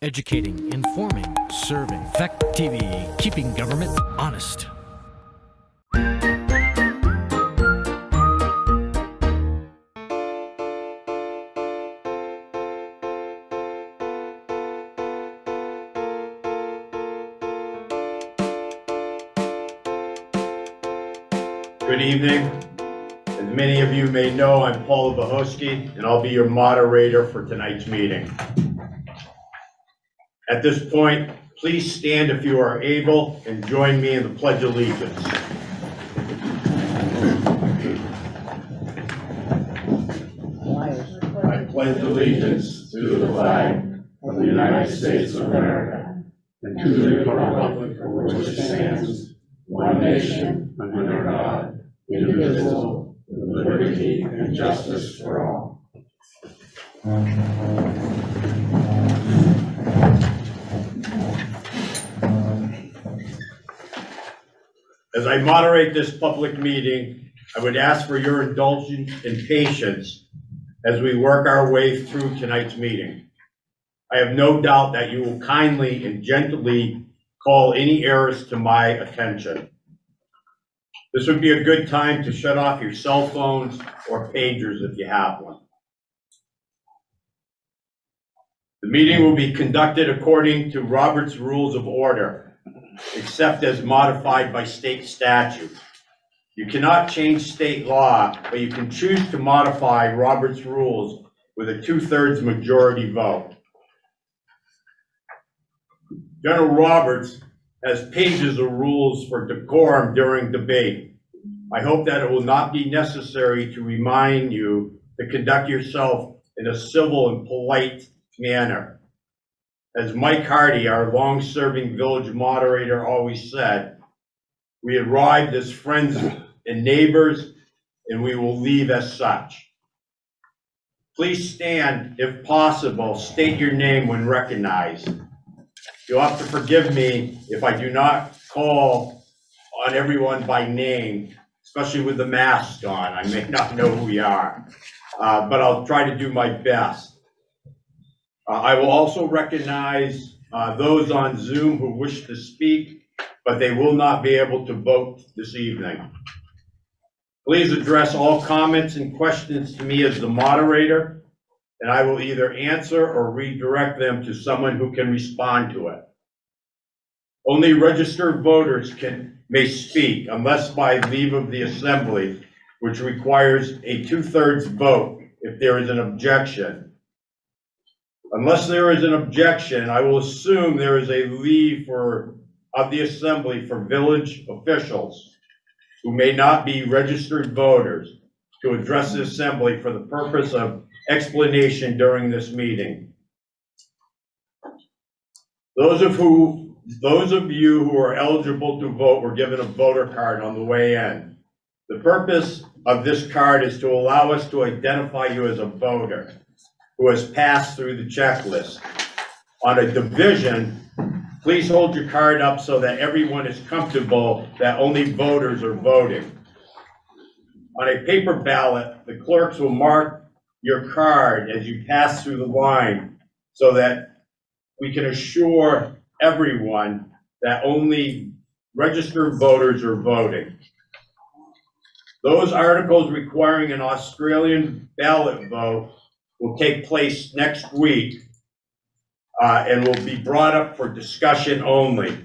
Educating, informing, serving. Fact TV, keeping government honest. Good evening. As many of you may know, I'm Paul Bohosky, and I'll be your moderator for tonight's meeting. At this point, please stand if you are able and join me in the Pledge of Allegiance. I pledge allegiance to the flag of the United States of America and to the republic for which it stands, one nation, under God, indivisible, with liberty and justice for all. As I moderate this public meeting, I would ask for your indulgence and patience as we work our way through tonight's meeting. I have no doubt that you will kindly and gently call any errors to my attention. This would be a good time to shut off your cell phones or pagers if you have one. The meeting will be conducted according to Robert's Rules of Order, except as modified by state statute. You cannot change state law, but you can choose to modify Robert's rules with a 2/3 majority vote. General Roberts has pages of rules for decorum during debate. I hope that it will not be necessary to remind you to conduct yourself in a civil and polite manner. As Mike Hardy, our long-serving village moderator, always said, we arrived as friends and neighbors, and we will leave as such. Please stand, if possible, state your name when recognized. You'll have to forgive me if I do not call on everyone by name, especially with the mask on. I may not know who you are, but I'll try to do my best. I will also recognize those on Zoom who wish to speak, but they will not be able to vote this evening. Please address all comments and questions to me as the moderator, and I will either answer or redirect them to someone who can respond to it. Only registered voters may speak unless by leave of the assembly, which requires a 2/3 vote if there is an objection. Unless there is an objection, I will assume there is a leave of the assembly for village officials who may not be registered voters to address the assembly for the purpose of explanation during this meeting. Those of you who are eligible to vote were given a voter card on the way in. The purpose of this card is to allow us to identify you as a voter who has passed through the checklist. On a division, please hold your card up so that everyone is comfortable that only voters are voting. On a paper ballot, the clerks will mark your card as you pass through the line so that we can assure everyone that only registered voters are voting. Those articles requiring an Australian ballot vote will take place next week and will be brought up for discussion only,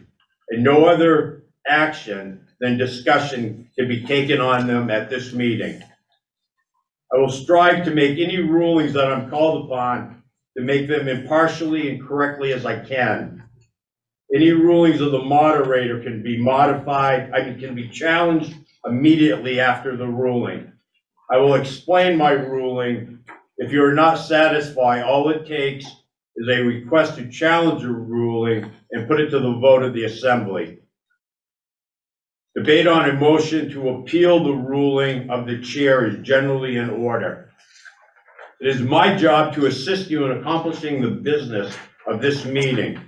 and no other action than discussion can be taken on them at this meeting. I will strive to make any rulings that I'm called upon to make them impartially and correctly as I can. Any rulings of the moderator can be modified, can be challenged immediately after the ruling. I will explain my ruling. If you are not satisfied, all it takes is a request to challenge a ruling and put it to the vote of the assembly. Debate on a motion to appeal the ruling of the chair is generally in order. It is my job to assist you in accomplishing the business of this meeting.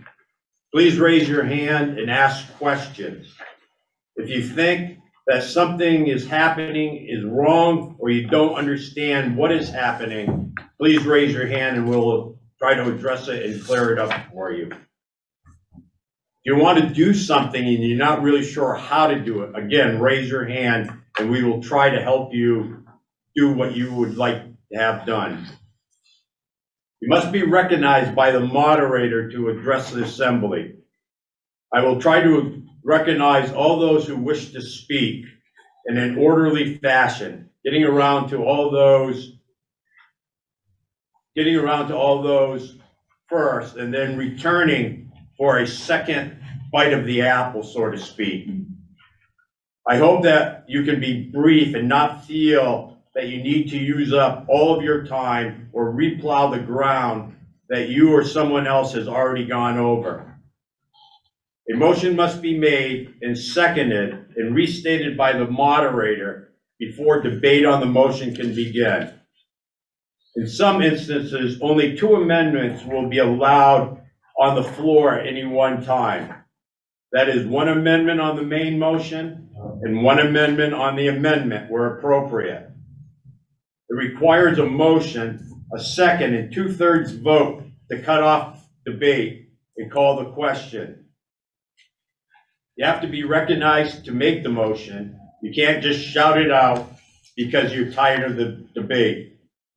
Please raise your hand and ask questions. If you think that something is happening is wrong or you don't understand what is happening, please raise your hand and we'll try to address it and clear it up for you. If you want to do something and you're not really sure how to do it, again, raise your hand and we will try to help you do what you would like to have done. You must be recognized by the moderator to address the assembly. I will try to recognize all those who wish to speak in an orderly fashion, getting around to all those first, and then returning for a second bite of the apple, so to speak. I hope that you can be brief and not feel that you need to use up all of your time or replow the ground that you or someone else has already gone over. A motion must be made and seconded and restated by the moderator before debate on the motion can begin. In some instances, only 2 amendments will be allowed on the floor at any one time. That is 1 amendment on the main motion and 1 amendment on the amendment where appropriate. It requires a motion, a second, and 2/3 vote to cut off debate and call the question. You have to be recognized to make the motion. You can't just shout it out because you're tired of the debate.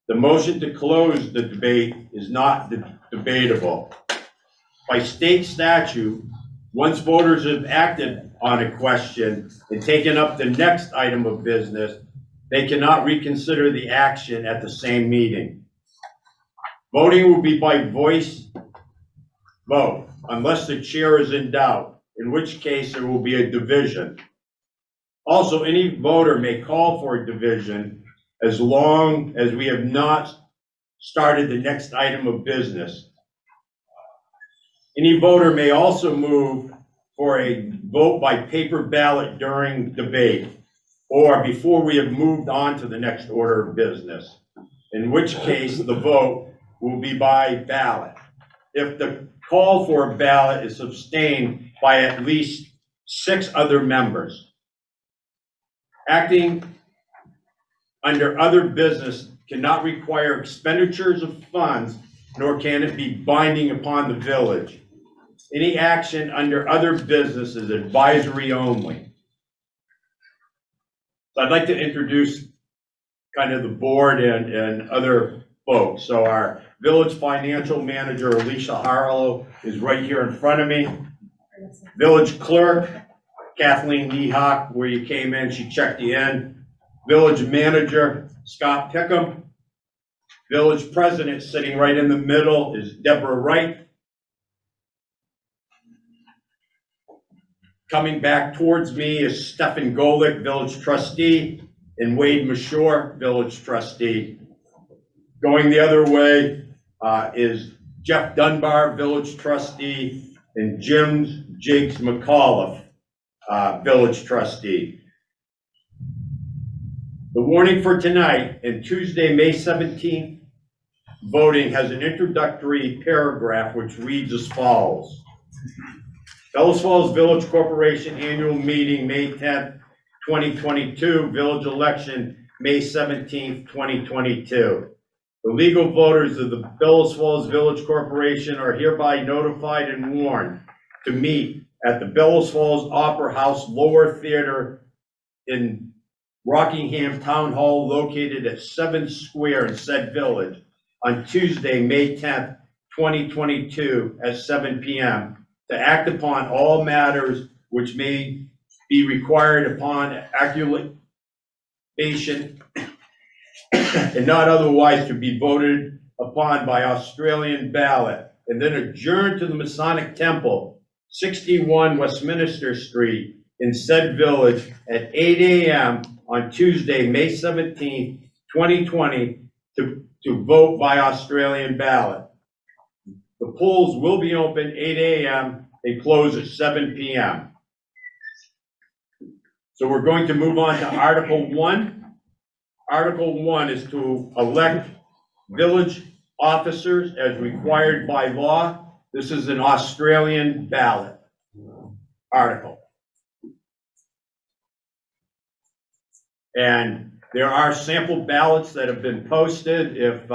The motion to close the debate is not debatable. By state statute, once voters have acted on a question and taken up the next item of business, they cannot reconsider the action at the same meeting. Voting will be by voice vote unless the chair is in doubt, in which case there will be a division. Also, any voter may call for a division as long as we have not started the next item of business. Any voter may also move for a vote by paper ballot during debate or before we have moved on to the next order of business, in which case the vote will be by ballot. If the call for a ballot is sustained by at least 6 other members. Acting under other business cannot require expenditures of funds, nor can it be binding upon the village. Any action under other business is advisory only. So I'd like to introduce kind of the board and other folks. So our village financial manager, Alicia Harlow, is right here in front of me. Village clerk, Kathleen Nehawk, where you came in, she checked you in. Village manager, Scott Pickham. Village president, sitting right in the middle, is Deborah Wright. Coming back towards me is Stephen Golick, village trustee, and Wade Mashore, village trustee. Going the other way is Jeff Dunbar, village trustee, and Jigs McAuliffe, village trustee. The warning for tonight and Tuesday, May 17th, voting has an introductory paragraph which reads as follows. Bellows Falls Village Corporation Annual Meeting, May 10th, 2022. Village election, May 17th, 2022. The legal voters of the Bellows Falls Village Corporation are hereby notified and warned to meet at the Bellows Falls Opera House Lower Theater in Rockingham Town Hall, located at 7th Square in said village, on Tuesday, May 10th, 2022 at 7 p.m. to act upon all matters which may be required upon accusation and not otherwise to be voted upon by Australian ballot, and then adjourn to the Masonic Temple, 61 Westminster Street in said village at 8 a.m. on Tuesday, May 17th, 2020 to vote by Australian ballot. The polls will be open 8 a.m. and close at 7 p.m. So we're going to move on to Article 1. Article 1 is to elect village officers as required by law. This is an Australian ballot article. And There are sample ballots that have been posted. If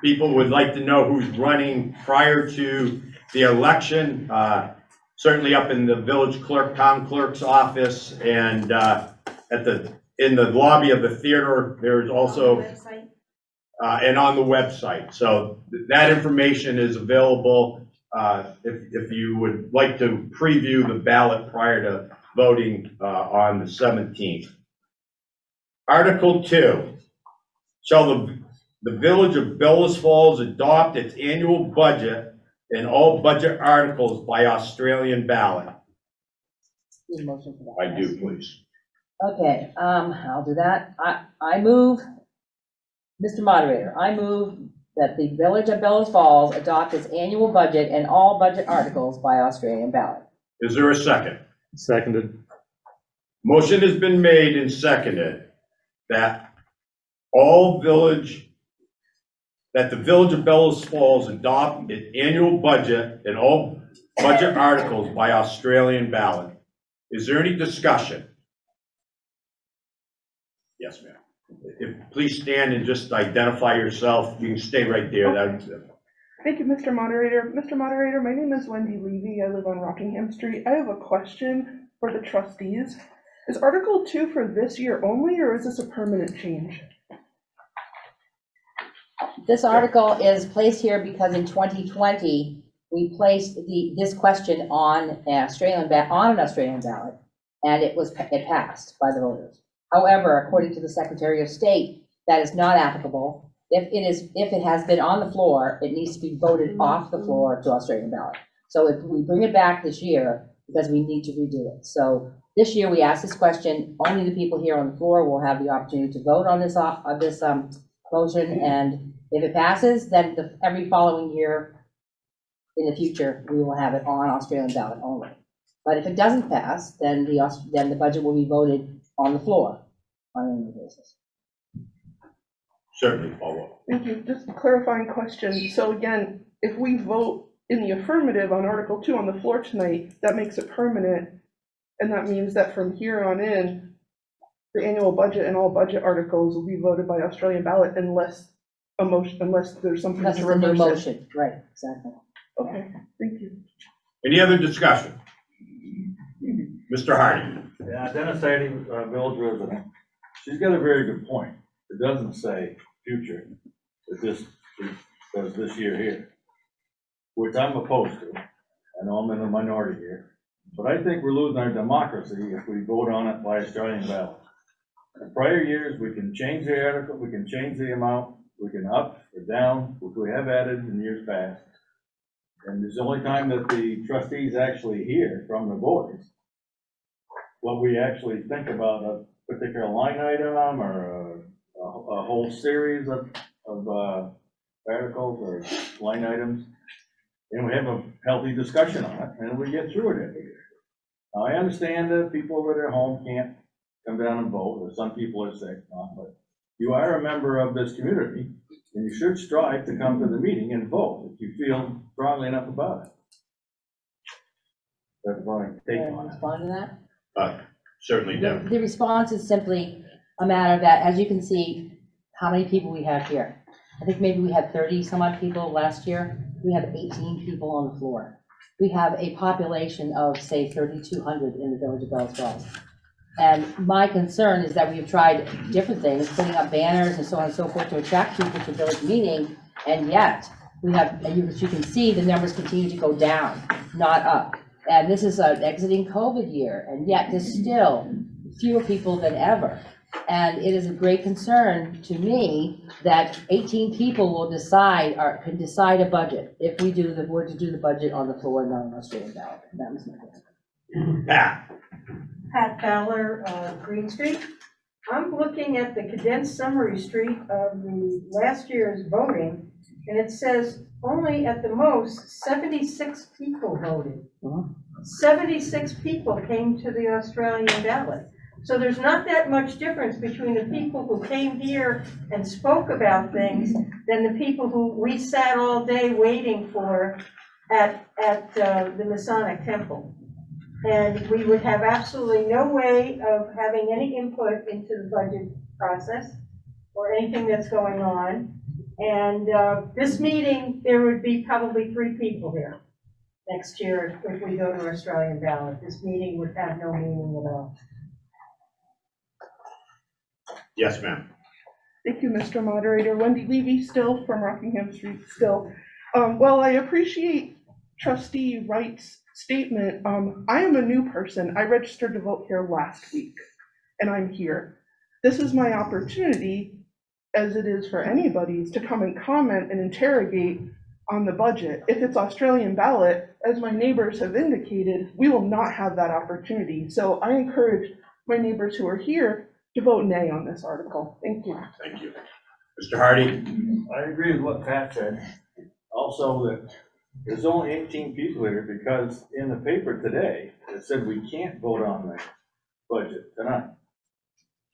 people would like to know who's running prior to the election, certainly up in the village clerk, town clerk's office, and in the lobby of the theater, there's also and on the website. So that information is available if you would like to preview the ballot prior to voting on the 17th. Article 2, shall the Village of Bellows Falls adopt its annual budget and all budget articles by Australian ballot? Need a motion for that. I do, please. Okay, I'll do that. I move, Mr. Moderator, I move that the Village of Bellows Falls adopt its annual budget and all budget articles by Australian ballot. Is there a second? Seconded. Motion has been made and seconded that the Village of Bellows Falls adopt its annual budget and all budget articles by Australian ballot. Is there any discussion? Yes, ma'am. Please stand and just identify yourself. You can stay right there. Okay. Thank you, Mr. Moderator. Mr. Moderator, my name is Wendy Levy. I live on Rockingham Street. I have a question for the trustees. Is Article 2 for this year only, or is this a permanent change? This article is placed here because in 2020, we placed this question on an Australian ballot, and it passed by the voters. However, according to the Secretary of State, that is not applicable. If it has been on the floor, it needs to be voted off the floor to Australian ballot. So if we bring it back this year, because we need to redo it. So this year we asked this question, only the people here on the floor will have the opportunity to vote on this motion, and if it passes, then every following year in the future, we will have it on Australian ballot only. But if it doesn't pass, then the budget will be voted on the floor on an annual basis. Certainly, Paul. Thank you. Just a clarifying question. So again, if we vote in the affirmative on Article 2 on the floor tonight, that makes it permanent, and that means that from here on in, the annual budget and all budget articles will be voted by Australian ballot unless there's something That's to a new reverse motion, right? Exactly. Okay, thank you. Any other discussion? Mr. Hardy. Yeah, Dennis Sadie, village resident. She's got a very good point. It doesn't say future. It just says this year here, which I'm opposed to. I know I'm in the minority here, but I think we're losing our democracy if we vote on it by Australian ballot. In prior years, we can change the article, we can change the amount, we can up or down, which we have added in years past. And it's the only time that the trustees actually hear from the voters what we actually think about a particular line item or a whole series of articles or line items. And we have a healthy discussion on it, and we get through it every year. Now, I understand that people that are home can't come down and vote, or some people are sick, but you are a member of this community, and you should strive to come to the meeting and vote if you feel strongly enough about it. That's my take on it. Respond to that? Certainly, Deb. The response is simply a matter that, as you can see, how many people we have here. I think maybe we had 30 some odd people last year. We have 18 people on the floor. We have a population of, say, 3,200 in the village of Bellows Falls. And my concern is that we've tried different things, putting up banners and so on and so forth to attract people to village meeting, and yet we have, as you can see, the numbers continue to go down, not up. And this is an exiting COVID year, and yet there's still fewer people than ever. And it is a great concern to me that 18 people will decide, or can decide a budget if we were to do the budget on the floor and not on Australian ballot. That was my question. Pat Fowler, Green Street. I'm looking at the condensed summary street of the last year's voting, and it says only at the most 76 people voted. 76 people came to the Australian ballot. So there's not that much difference between the people who came here and spoke about things than the people who we sat all day waiting for at the Masonic Temple. And we would have absolutely no way of having any input into the budget process or anything that's going on. And this meeting, there would be probably 3 people here next year if we go to Australian ballot. This meeting would have no meaning at all. Yes, ma'am. Thank you, Mr. Moderator. Wendy Levy, still from Rockingham Street, still. Well, I appreciate Trustee Wright's statement. I am a new person. I registered to vote here last week, and I'm here. This is my opportunity, as it is for anybody's, to come and comment and interrogate on the budget. If it's Australian ballot, as my neighbors have indicated, we will not have that opportunity. So I encourage my neighbors who are here to vote nay on this article. Thank you. Thank you. Mr. Hardy? I agree with what Pat said. Also, that there's only 18 people here because in the paper today, it said we can't vote on the budget tonight,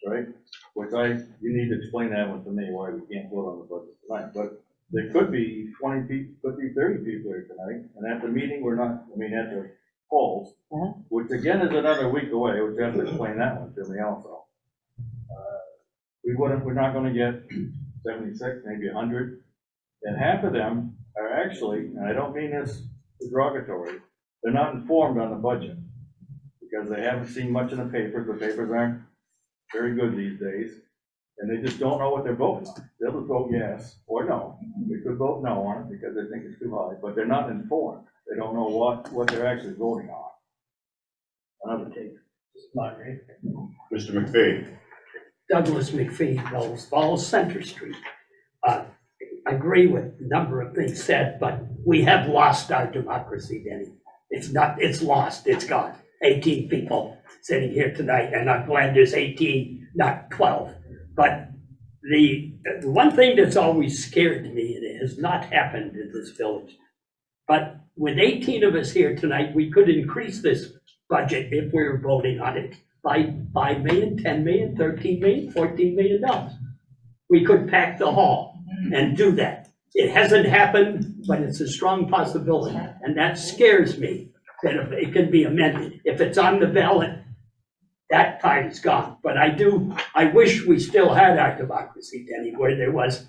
right? Which you need to explain that one to me, why we can't vote on the budget tonight. But there could be 20 people, could be 30 people here tonight, and at the meeting, we're not, I mean, at the polls, which again is another week away, which you have to explain that one to me also. We're not gonna get 76, maybe 100, and half of them are actually, and I don't mean this derogatory, they're not informed on the budget because they haven't seen much in the papers. The papers aren't very good these days, and they just don't know what they're voting on. They'll just vote yes or no. They could vote no on it because they think it's too high, but they're not informed. They don't know what they're actually voting on. Another take. Mr. McPhee? Douglas McPhee, Bellows, follows Center Street. I agree with a number of things said, but we have lost our democracy, Denny. It's lost, it's gone. 18 people sitting here tonight, and I'm glad there's 18, not 12. But the one thing that's always scared me, and it has not happened in this village, but with 18 of us here tonight, we could increase this budget if we were voting on it by $5 million, $10 million, $13 million, $14 million. We could pack the hall and do that. It hasn't happened, but it's a strong possibility, and that scares me, that if it can be amended. If it's on the ballot, that time's gone. But I wish we still had our democracy, Denny, where there was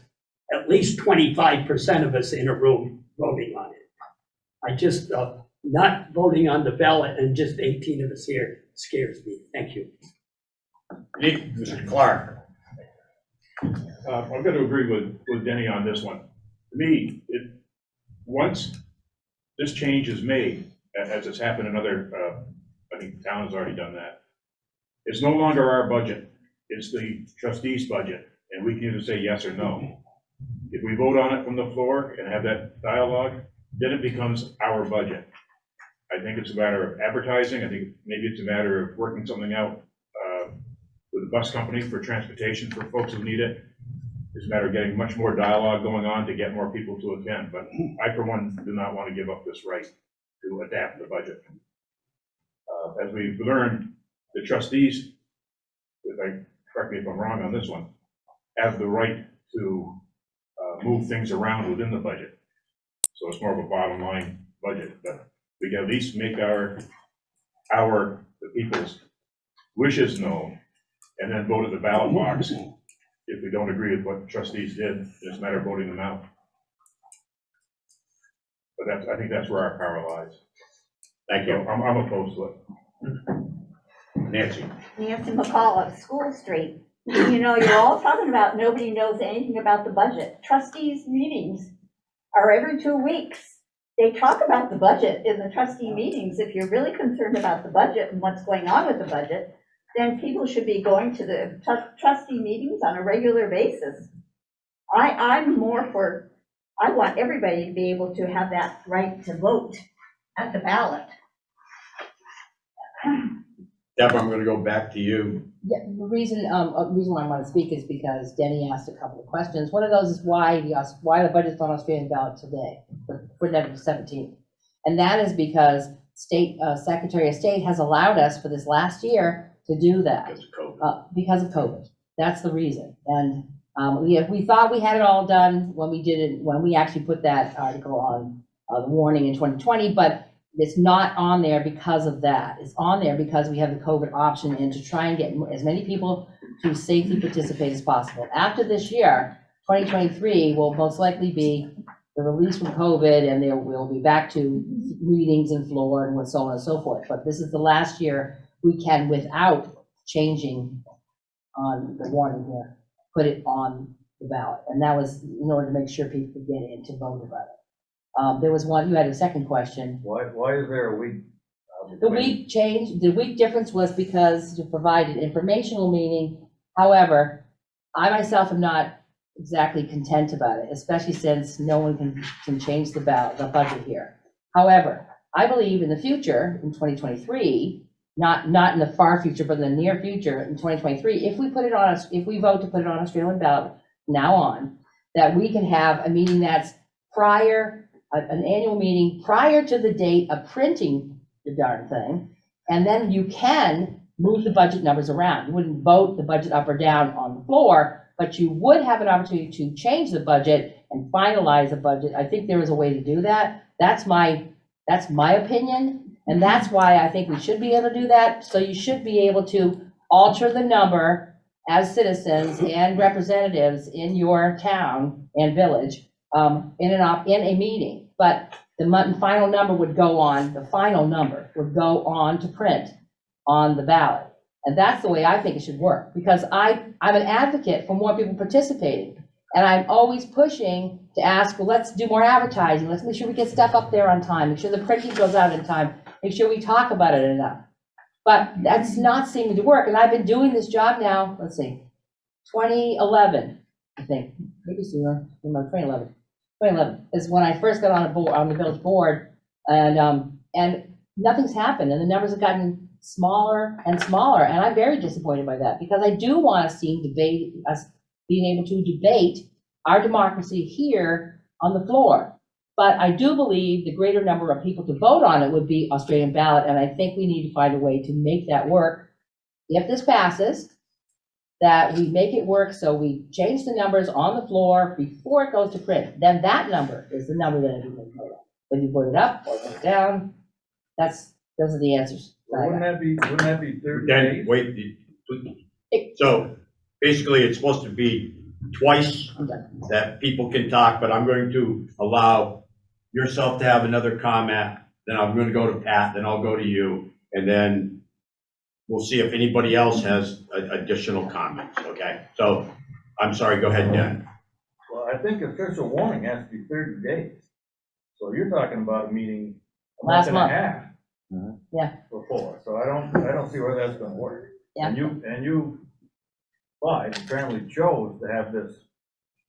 at least 25% of us in a room voting on it. I just, not voting on the ballot and just 18 of us here scares me. Thank you. Mr. Clark? I'm going to agree with Denny on this one. To me, once this change is made, as it's happened in other, I think the town has already done that, it's no longer our budget, it's the trustees' budget, and we can either say yes or no. If we vote on it from the floor and have that dialogue, then it becomes our budget. I think it's a matter of advertising. I think maybe it's a matter of working something out with the bus company for transportation for folks who need it. It's a matter of getting much more dialogue going on to get more people to attend. But I, for one, do not want to give up this right to adapt the budget. As we've learned, the trustees, correct me if I'm wrong on this one, have the right to move things around within the budget. So it's more of a bottom line budget, but we can at least make the people's wishes known and then vote at the ballot box if we don't agree with what the trustees did. It's a matter of voting them out. But I think that's where our power lies. Thank you. So I'm opposed to it. Nancy? Nancy McCullough, School Street. You know, you're all talking about nobody knows anything about the budget. Trustees meetings are every 2 weeks. They talk about the budget in the trustee meetings. If you're really concerned about the budget and what's going on with the budget, then people should be going to the trustee meetings on a regular basis. I'm more for, I want everybody to be able to have that right to vote at the ballot. Deborah, I'm going to go back to you. Yeah, the reason why I want to speak is because Denny asked a couple of questions. One of those is why the budget's on Australian ballot today for November 17th. And that is because Secretary of State has allowed us for this last year to do that. Because of COVID. That's the reason. And we thought we had it all done when we actually put that article on the warning in 2020, but It's not on there because of that. It's on there because we have the COVID option and to try and get as many people to safely participate as possible. After this year, 2023 will most likely be the release from COVID, and there will be back to meetings and floor and so on and so forth. But this is the last year we can, without changing on the warning here, put it on the ballot. And that was in order to make sure people could get in to vote about it. There was one, you had a second question. Why is there a week? The week change, the week difference was because to provide an informational meeting. However, I myself am not exactly content about it, especially since no one can change the budget here. However, I believe in the future, in 2023, not in the far future, but in the near future, in 2023, if we vote to put it on Australian ballot now on, that we can have a meeting that's prior, an annual meeting prior to the date of printing the darn thing, and then you can move the budget numbers around. You wouldn't vote the budget up or down on the floor, but you would have an opportunity to change the budget and finalize the budget. I think there is a way to do that. That's my opinion, and that's why I think we should be able to do that. So you should be able to alter the number as citizens and representatives in your town and village in a meeting. But the final number would go on. The final number would go on to print on the ballot. And that's the way I think it should work, because I'm an advocate for more people participating. And I'm always pushing to ask, well, let's do more advertising. Let's make sure we get stuff up there on time. Make sure the printing goes out in time. Make sure we talk about it enough. But that's not seeming to work. And I've been doing this job now, let's see, 2011, I think, maybe sooner, 2011. 2011 is when I first got on the village board, and nothing's happened, and the numbers have gotten smaller and smaller, and I'm very disappointed by that, because I do want to see us being able to debate our democracy here on the floor. But I do believe the greater number of people to vote on it would be Australian ballot, and I think we need to find a way to make that work. If this passes, that we make it work so we change the numbers on the floor before it goes to print. Then that number is the number that everyone vote on. Whether you vote it up or vote it down, those are the answers. Wouldn't that be 30 Then, days? wait, so basically it's supposed to be twice that people can talk, but I'm going to allow yourself to have another comment, then I'm going to go to Pat, then I'll go to you, and then we'll see if anybody else has additional comments, okay? So, I'm sorry, go ahead, Dan. Well, I think official warning has to be 30 days. So you're talking about a meeting a Last month and month. a half. Yeah. Before, so I don't see where that's gonna work. Yeah. And you apparently chose to have this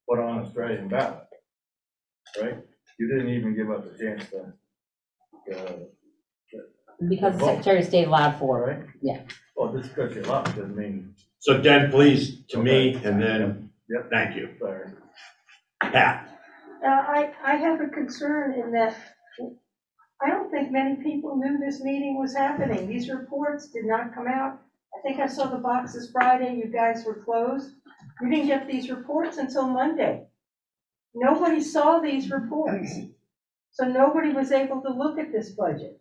put on Australian ballot, right? You didn't even give us a chance to, Because the Secretary of State allowed for it. right? Yeah. Well, just because you love it doesn't mean, So Dan, please, to me, Okay. and then, Yep. thank you. sorry. Pat, I have a concern in that I don't think many people knew this meeting was happening. These reports did not come out. I think I saw the boxes Friday, you guys were closed. We didn't get these reports until Monday. Nobody saw these reports. So nobody was able to look at this budget.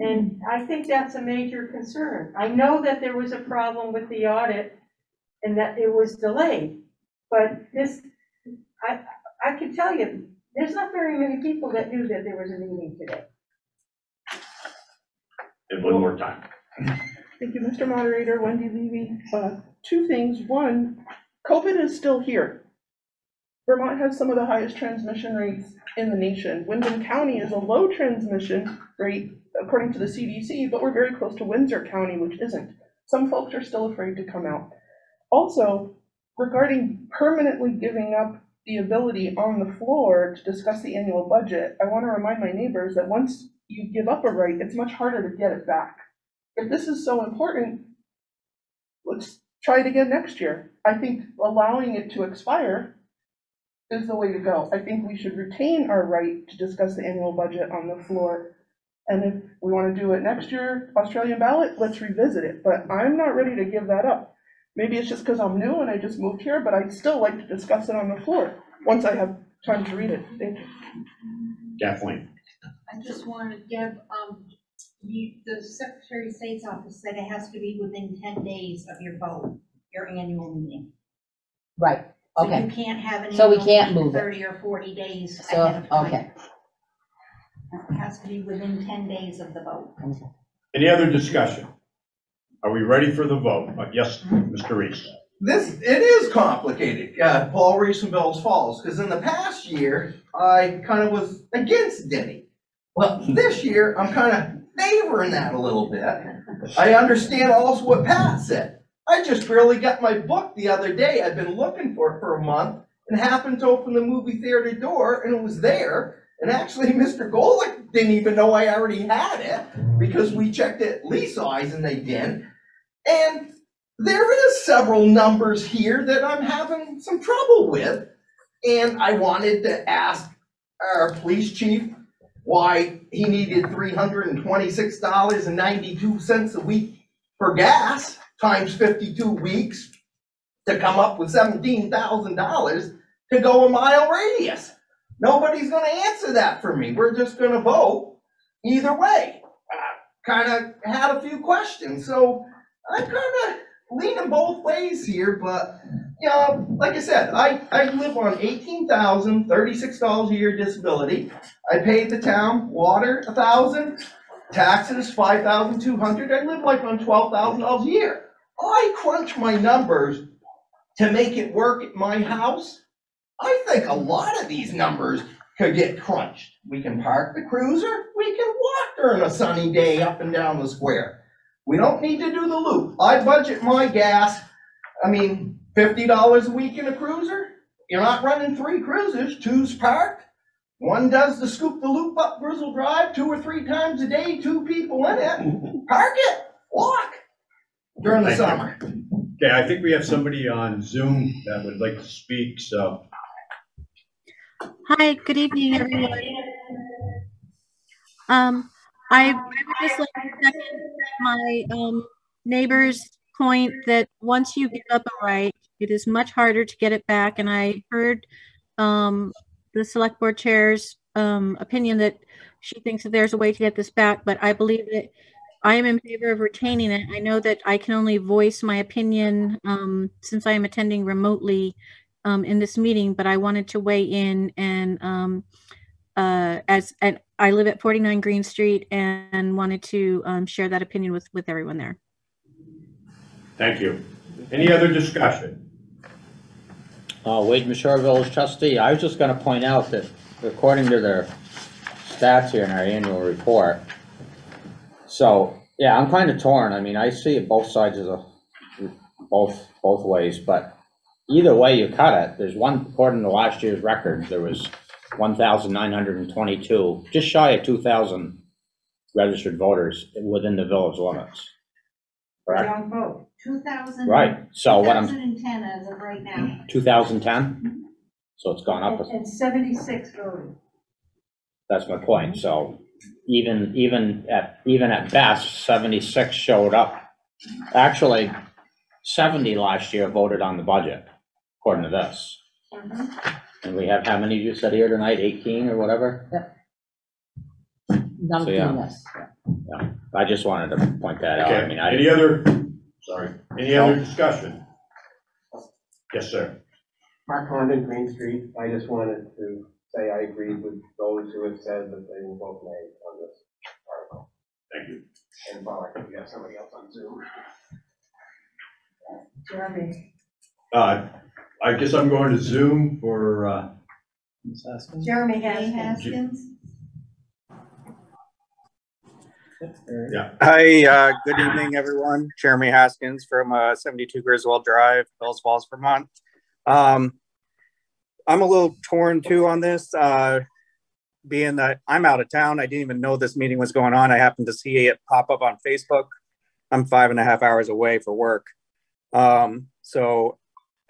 And I think that's a major concern. I know that there was a problem with the audit and that it was delayed, but this, I can tell you, there's not very many people that knew that there was a meeting today. and one more time. Thank you, Mr. Moderator, Wendy Levy. Two things. One, COVID is still here. Vermont has some of the highest transmission rates in the nation. Wyndham County is a low transmission rate, according to the CDC, but we're very close to Windsor County, which isn't. Some folks are still afraid to come out. Also, regarding permanently giving up the ability on the floor to discuss the annual budget, I want to remind my neighbors that once you give up a right, it's much harder to get it back. If this is so important, let's try it again next year. I think allowing it to expire is the way to go. I think we should retain our right to discuss the annual budget on the floor. And if we want to do it next year, Australian ballot, let's revisit it. But I'm not ready to give that up. Maybe it's just because I'm new and I just moved here, but I'd still like to discuss it on the floor once I have time to read it. Thank you. Kathleen. I just want to give The Secretary of State's office said it has to be within 10 days of your vote, your annual meeting. Right, So you okay, can't have an So we annual can't meeting move it. 30 or 40 days so, ahead of time. okay. It has to be within 10 days of the vote. Any other discussion? Are we ready for the vote? Yes, Mr. Reese. It is complicated, Paul Reese from Bellows Falls, because in the past year, I kind of was against Denny. Well, this year, I'm kind of favoring that a little bit. I understand also what Pat said. I just barely got my book the other day. I've been looking for it for a month and happened to open the movie theater door and it was there. And actually, Mr. Golick didn't even know I already had it because we checked it lease-wise and they didn't. And there is several numbers here that I'm having some trouble with. And I wanted to ask our police chief why he needed $326.92 a week for gas times 52 weeks to come up with $17,000 to go a mile radius. Nobody's going to answer that for me. We're just going to vote either way. Kind of had a few questions, so I'm kind of leaning both ways here, but you know, like I said, I live on $18,036 a year disability. I pay the town water $1,000, taxes $5,200. I live like on $12,000 a year. I crunch my numbers to make it work at my house. I think a lot of these numbers could get crunched. We can park the cruiser. We can walk during a sunny day up and down the square. We don't need to do the loop. I budget my gas. I mean, $50 a week in a cruiser. You're not running 3 cruisers. 2's parked. 1 does the scoop the loop up Grizzle Drive 2 or 3 times a day. 2 people in it. Park it. Walk during the summer. Okay, I think we have somebody on Zoom that would like to speak, so. Hi, good evening, everyone. I would just like to second my neighbor's point that once you give up a right, it is much harder to get it back. And I heard the select board chair's opinion that she thinks that there's a way to get this back, but I believe that I am in favor of retaining it. I know that I can only voice my opinion since I am attending remotely in this meeting, but I wanted to weigh in and and I live at 49 Green Street and wanted to share that opinion with everyone there. Thank you. Any other discussion? Wade Mashorville is trustee. I was just going to point out that according to their stats here in our annual report, so yeah, I'm kind of torn. I mean, I see it both sides of the both ways, but either way you cut it, there's one, according to last year's record, there was 1,922, just shy of 2,000 registered voters within the village limits. Correct? Don't vote. 2000. Right. So what I'm 2010 as of right now. 2010. So it's gone up. And 76 voted. That's my point. So even at best, 76 showed up. Actually, 70 last year voted on the budget, according to this. And we have how many you said here tonight? 18 or whatever? Yep. None So, yeah. this. Yeah. I just wanted to point that out. Okay. I mean, Any other discussion? Yes, sir. Mark Condon, Green Street. I just wanted to say I agree with those who have said that they will vote nay on this article. Thank you. And Bob, I think we have somebody else on Zoom. Jeremy. I guess I'm going to Zoom for, Jeremy Haskins. Yeah. Hi, good evening, everyone. Jeremy Haskins from 72 Griswold Drive, Bellows Falls, Vermont. I'm a little torn too on this, being that I'm out of town. I didn't even know this meeting was going on. I happened to see it pop up on Facebook. I'm 5.5 hours away for work. So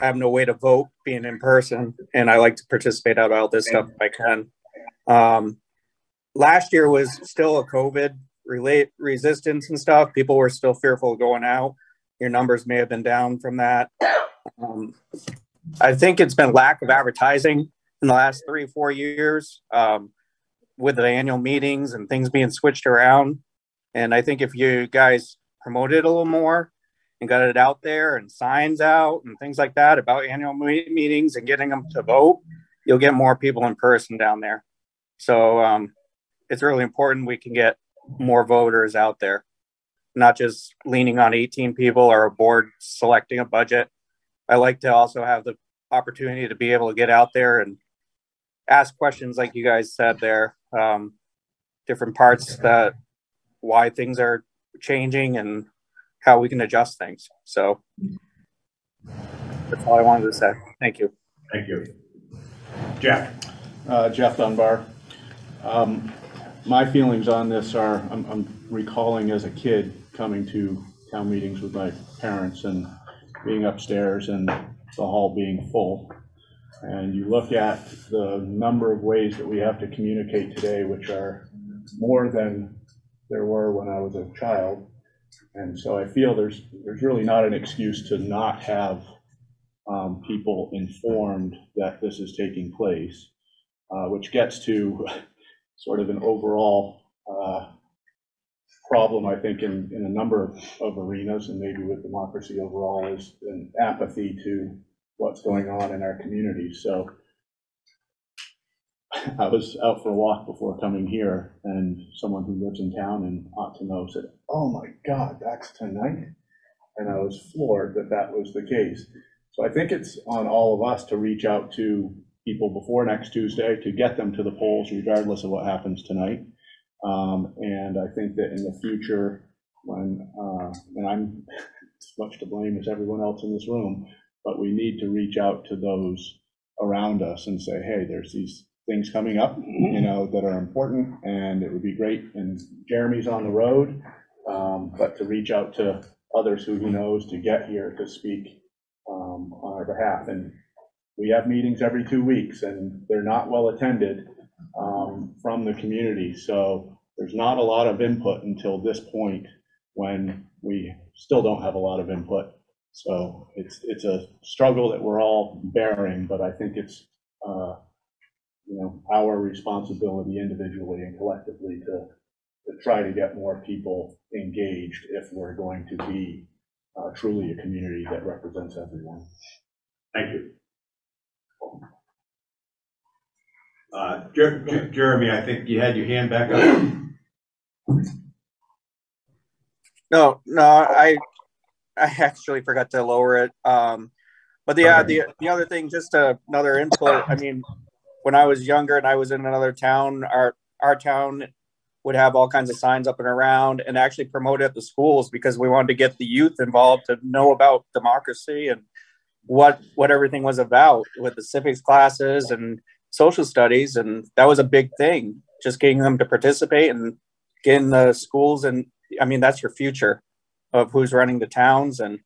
I have no way to vote being in person, and I like to participate out all this stuff if I can. Last year was still a COVID resistance and stuff. People were still fearful of going out. Your numbers may have been down from that. I think it's been lack of advertising in the last 3 or 4 years with the annual meetings and things being switched around. And I think if you guys promoted it a little more and got it out there and signs out and things like that about annual meetings and getting them to vote, you'll get more people in person down there. So it's really important we can get more voters out there, not just leaning on 18 people or a board selecting a budget. I like to also have the opportunity to be able to get out there and ask questions like you guys said there, different parts that why things are changing and how we can adjust things. So that's all I wanted to say. Thank you. Thank you. Jeff. Jeff Dunbar. My feelings on this are, I'm recalling as a kid coming to town meetings with my parents and being upstairs and the hall being full. And you look at the number of ways that we have to communicate today, which are more than there were when I was a child. And so I feel there's really not an excuse to not have people informed that this is taking place, which gets to sort of an overall problem, I think, in a number of arenas, and maybe with democracy overall, is an apathy to what's going on in our community. So I was out for a walk before coming here, and someone who lives in town and ought to know said, "Oh my God, that's tonight?" And I was floored that that was the case. So I think it's on all of us to reach out to people before next Tuesday to get them to the polls, regardless of what happens tonight. And I think that in the future, when I'm as much to blame as everyone else in this room, but we need to reach out to those around us and say, hey, there's these things coming up, you know, that are important, and it would be great. And Jeremy's on the road, but to reach out to others who he knows to get here to speak on our behalf. And we have meetings every 2 weeks, and they're not well attended from the community. So there's not a lot of input until this point, when we still don't have a lot of input. So it's a struggle that we're all bearing, but I think it's you know, our responsibility individually and collectively to try to get more people engaged if we're going to be truly a community that represents everyone. Thank you. Jeremy, I think you had your hand back up. No, I actually forgot to lower it. But the other thing, just another input. I mean, when I was younger and I was in another town, our town would have all kinds of signs up and around and actually promote it at the schools, because we wanted to get the youth involved to know about democracy and what everything was about with the civics classes and social studies. And that was a big thing, just getting them to participate and getting the schools. And I mean, that's your future of who's running the towns. And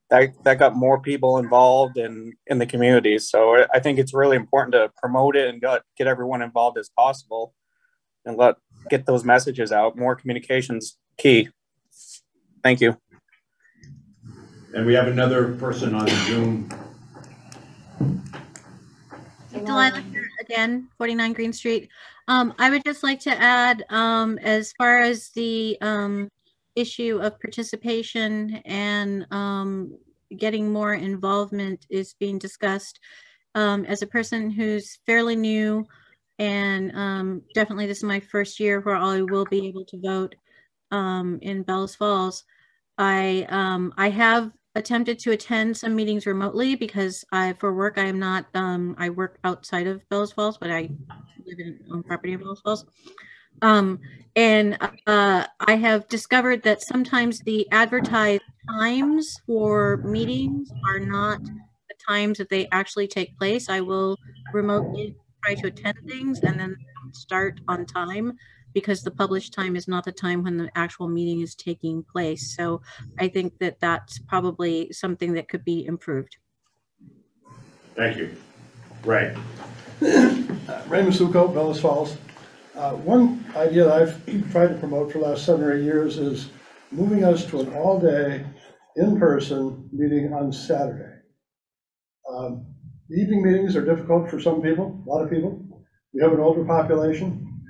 that got more people involved in the communities. So I think it's really important to promote it and get everyone involved as possible and get those messages out. More communication's key. Thank you. And we have another person on Zoom. Delilah here again, 49 Green Street. I would just like to add, as far as the issue of participation and getting more involvement is being discussed, as a person who's fairly new, and definitely this is my first year where I will be able to vote in Bellows Falls. I have attempted to attend some meetings remotely because for work I am not, I work outside of Bellows Falls, but I live on property of Bellows Falls. And I have discovered that sometimes the advertised times for meetings are not the times that they actually take place. I will remotely try to attend things and then start on time, because the published time is not the time when the actual meeting is taking place. So I think that that's probably something that could be improved. Thank you. Right. Raymond Succo, Bellows Falls. One idea that I've tried to promote for the last 7 or 8 years is moving us to an all-day, in-person meeting on Saturday. The evening meetings are difficult for some people, a lot of people. We have an older population.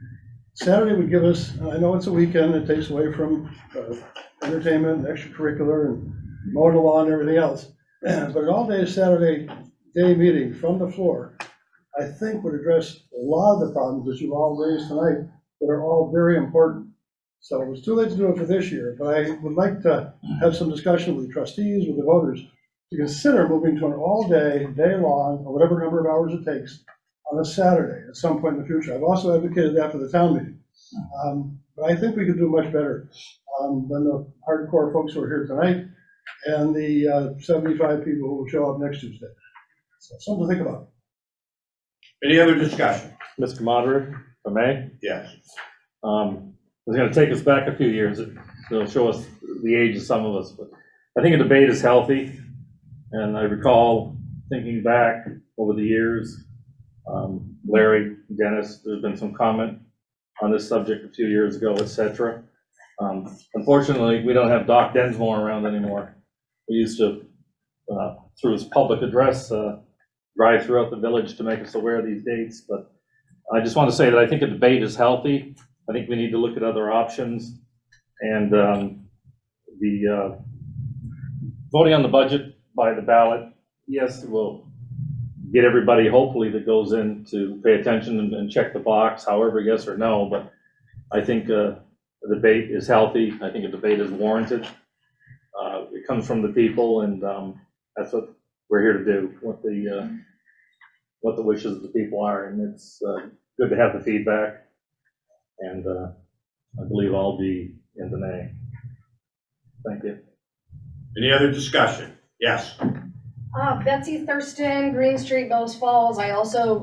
Saturday would give us, and I know it's a weekend, it takes away from entertainment, and extracurricular, and mowing the lawn and everything else. But an all-day Saturday day meeting from the floor, I think would address a lot of the problems that you've all raised tonight that are all very important. So it was too late to do it for this year, but I would like to have some discussion with the trustees, with the voters, to consider moving to an all-day, day-long, or whatever number of hours it takes, on a Saturday at some point in the future. I've also advocated that for the town meeting. But I think we could do much better than the hardcore folks who are here tonight and the 75 people who will show up next Tuesday. So something to think about. Any other discussion? Mr. Moderator, if I may? Yes. It's going to take us back a few years. It'll show us the age of some of us, but I think a debate is healthy. And I recall thinking back over the years, Larry, Dennis, there's been some comment on this subject a few years ago, etc. Unfortunately, we don't have Doc Densmore around anymore. We used to, through his public address, drive throughout the village to make us aware of these dates. But I just want to say that I think a debate is healthy. I think we need to look at other options. And the voting on the budget by the ballot, yes, it will get everybody, hopefully, that goes in to pay attention and check the box, however, yes or no. But I think a debate is healthy. I think a debate is warranted. It comes from the people, and that's what we're here to do, what the wishes of the people are. And it's good to have the feedback. And I believe I'll be in the May. Thank you. Any other discussion? Yes. Betsy Thurston, Green Street, Bellows Falls. I also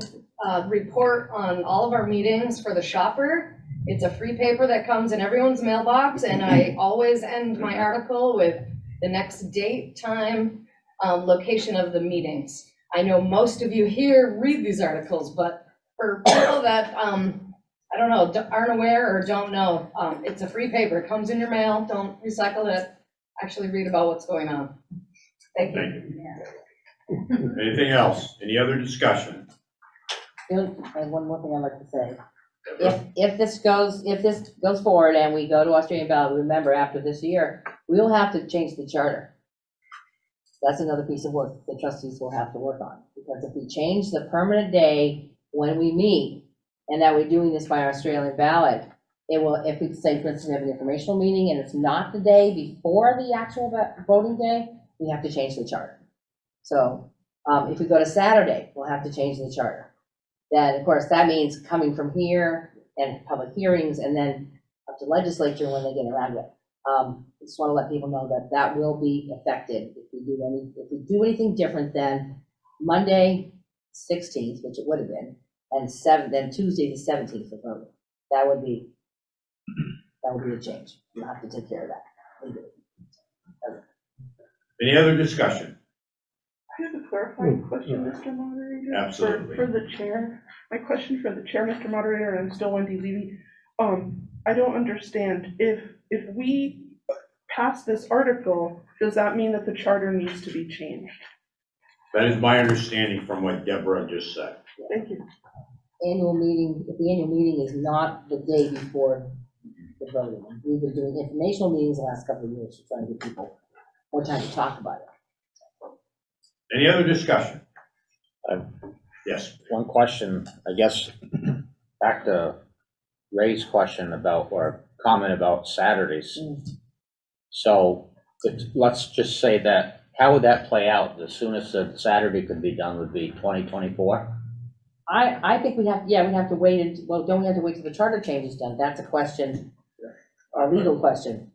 report on all of our meetings for the shopper. It's a free paper that comes in everyone's mailbox, and I always end my article with the next date, time, location of the meetings. I know most of you here read these articles, but for people that I don't know, aren't aware or don't know, it's a free paper. It comes in your mail. Don't recycle it. Actually read about what's going on. Thank you. Anything else? Any other discussion? I have one more thing I'd like to say. If this goes forward and we go to Australian ballot, remember after this year, we will have to change the charter. That's another piece of work the trustees will have to work on, because if we change the permanent day when we meet, and that we're doing this by Australian ballot, it will, if we say, for instance, we have an informational meeting and it's not the day before the actual voting day, we have to change the charter. So if we go to Saturday, we'll have to change the charter. Then, of course, that means coming from here and public hearings and then up to legislature when they get around to it. I just want to let people know that that will be affected if we do anything different than Monday 16th, which it would have been, and then Tuesday the 17th of voting. That would be a change. You'll have to take care of that. Any other discussion? I have a clarifying question, Mr. Moderator. Absolutely. For the chair. My question for the chair, Mr. Moderator, and I'm still Wendy Levy. I don't understand. If we pass this article, does that mean that the charter needs to be changed? That is my understanding from what Deborah just said. Thank you. Annual meeting, if the annual meeting is not the day before the voting. We've been doing informational meetings the last couple of years to try to give people more time to talk about it. Any other discussion? Yes. One question, I guess, back to Ray's question about, or comment about Saturdays. So let's just say that, how would that play out? The soonest a Saturday could be done would be 2024? I think we have to wait, well, don't we have to wait till the charter change is done? That's a question, a legal question.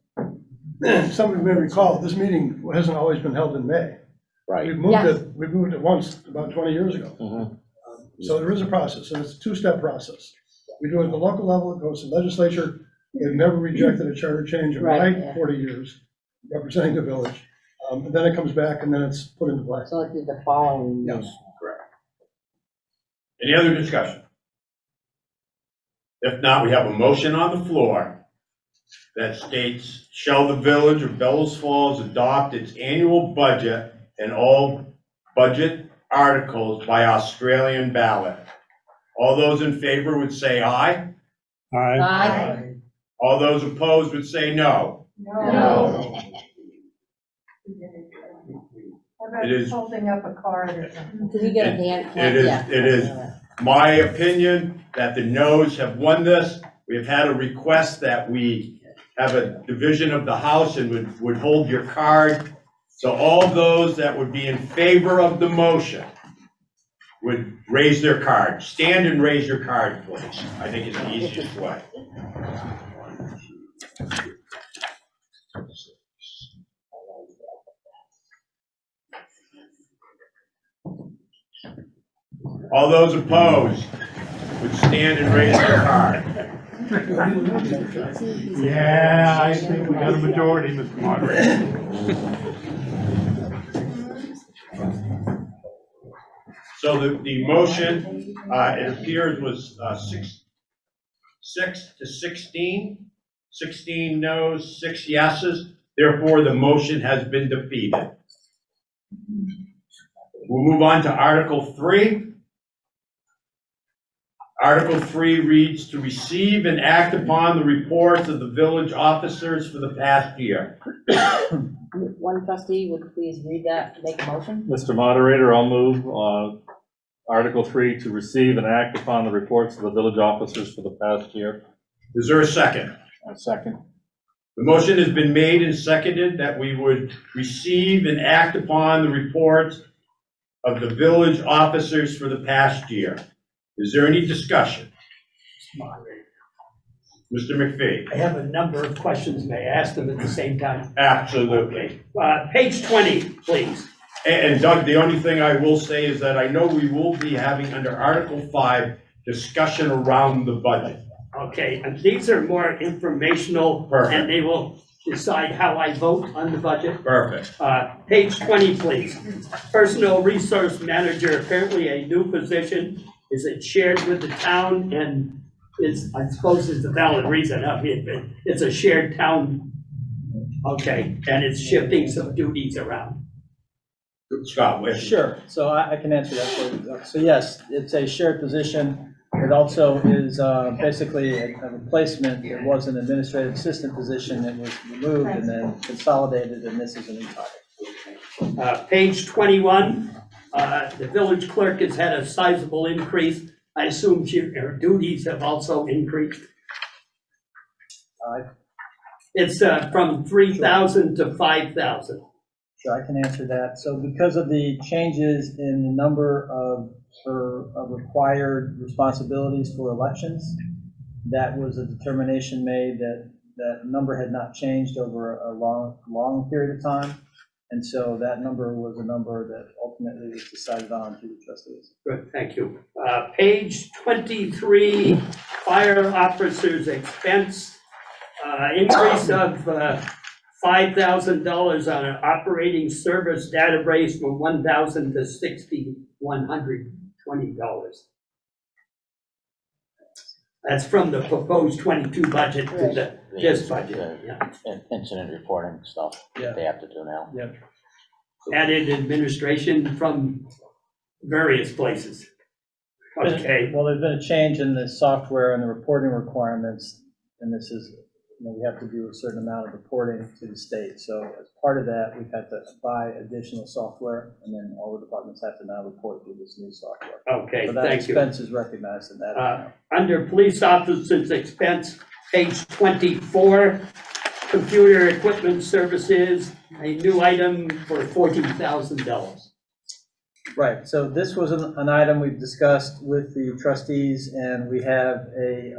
Some of you may recall, this meeting hasn't always been held in May. Right. We moved it once about 20 years ago. So there is a process, and it's a two-step process. We do it at the local level, it goes to legislature. They've never rejected a charter change in my 40 years representing the village. And then it comes back and then it's put into play. So it's the following. Yes. Correct. Any other discussion? If not, we have a motion on the floor that states, shall the village of Bellows Falls adopt its annual budget and all budget articles by Australian ballot? All those in favor would say aye. Aye. All those opposed would say no. No. How It is- about holding up a card or something? Did you get a hand? It is my opinion that the noes have won this. We have had a request that we have a division of the House and would hold your card. So all those that would be in favor of the motion would raise their card. Stand and raise your card, please. I think it's the easiest way. All those opposed would stand and raise their card. Yeah, I think we got a majority, Mr. Moderator. So the motion, it appears was 6 to 16. 16 noes, 6 yeses. Therefore, the motion has been defeated. We'll move on to Article 3. Article 3 reads to receive and act upon the reports of the village officers for the past year. One trustee would please read that, make a motion. Mr. Moderator, I'll move Article 3 to receive and act upon the reports of the village officers for the past year. Is there a second? A second. The motion has been made and seconded that we would receive and act upon the reports of the village officers for the past year. Is there any discussion? Mr. McPhee? I have a number of questions. May I ask them at the same time? Absolutely. Page 20, please. And Doug, the only thing I will say is that I know we will be having under Article 5 discussion around the budget. Okay, and these are more informational. Perfect. And they will decide how I vote on the budget. Perfect. Page 20, please. Personnel Resource Manager, apparently a new position. Is it shared with the town? And I suppose it's a valid reason. I mean, it's a shared town. Okay, and it's shifting some duties around. Scott, wait. Sure, so I can answer that for you. So yes, it's a shared position. It also is basically a replacement. It was an administrative assistant position that was removed and then consolidated, and this is a new title. Page 21, the village clerk has had a sizable increase. I assume her duties have also increased. It's from 3,000 to 5,000. Sure, I can answer that. So because of the changes in the number of her required responsibilities for elections, that was a determination made that that number had not changed over a long period of time. And so that number was a number that ultimately was decided on through the trustees. Good, thank you. Page 23, fire officers expense, increase of $5,000 on an operating service database from $1,000 to $6,120. That's from the proposed 22 budget to this budget. Yeah. Incident reporting stuff they have to do now. Yep. Added administration from various places. Okay. Well, there's been a change in the software and the reporting requirements, and this is, we have to do a certain amount of reporting to the state. So as part of that, we've had to buy additional software, and then all the departments have to now report through this new software. Okay, so that thank you. expense is recognized in that. Under police officers expense, page 24, computer equipment services, a new item for $14,000. Right, so this was an item we've discussed with the trustees, and we have a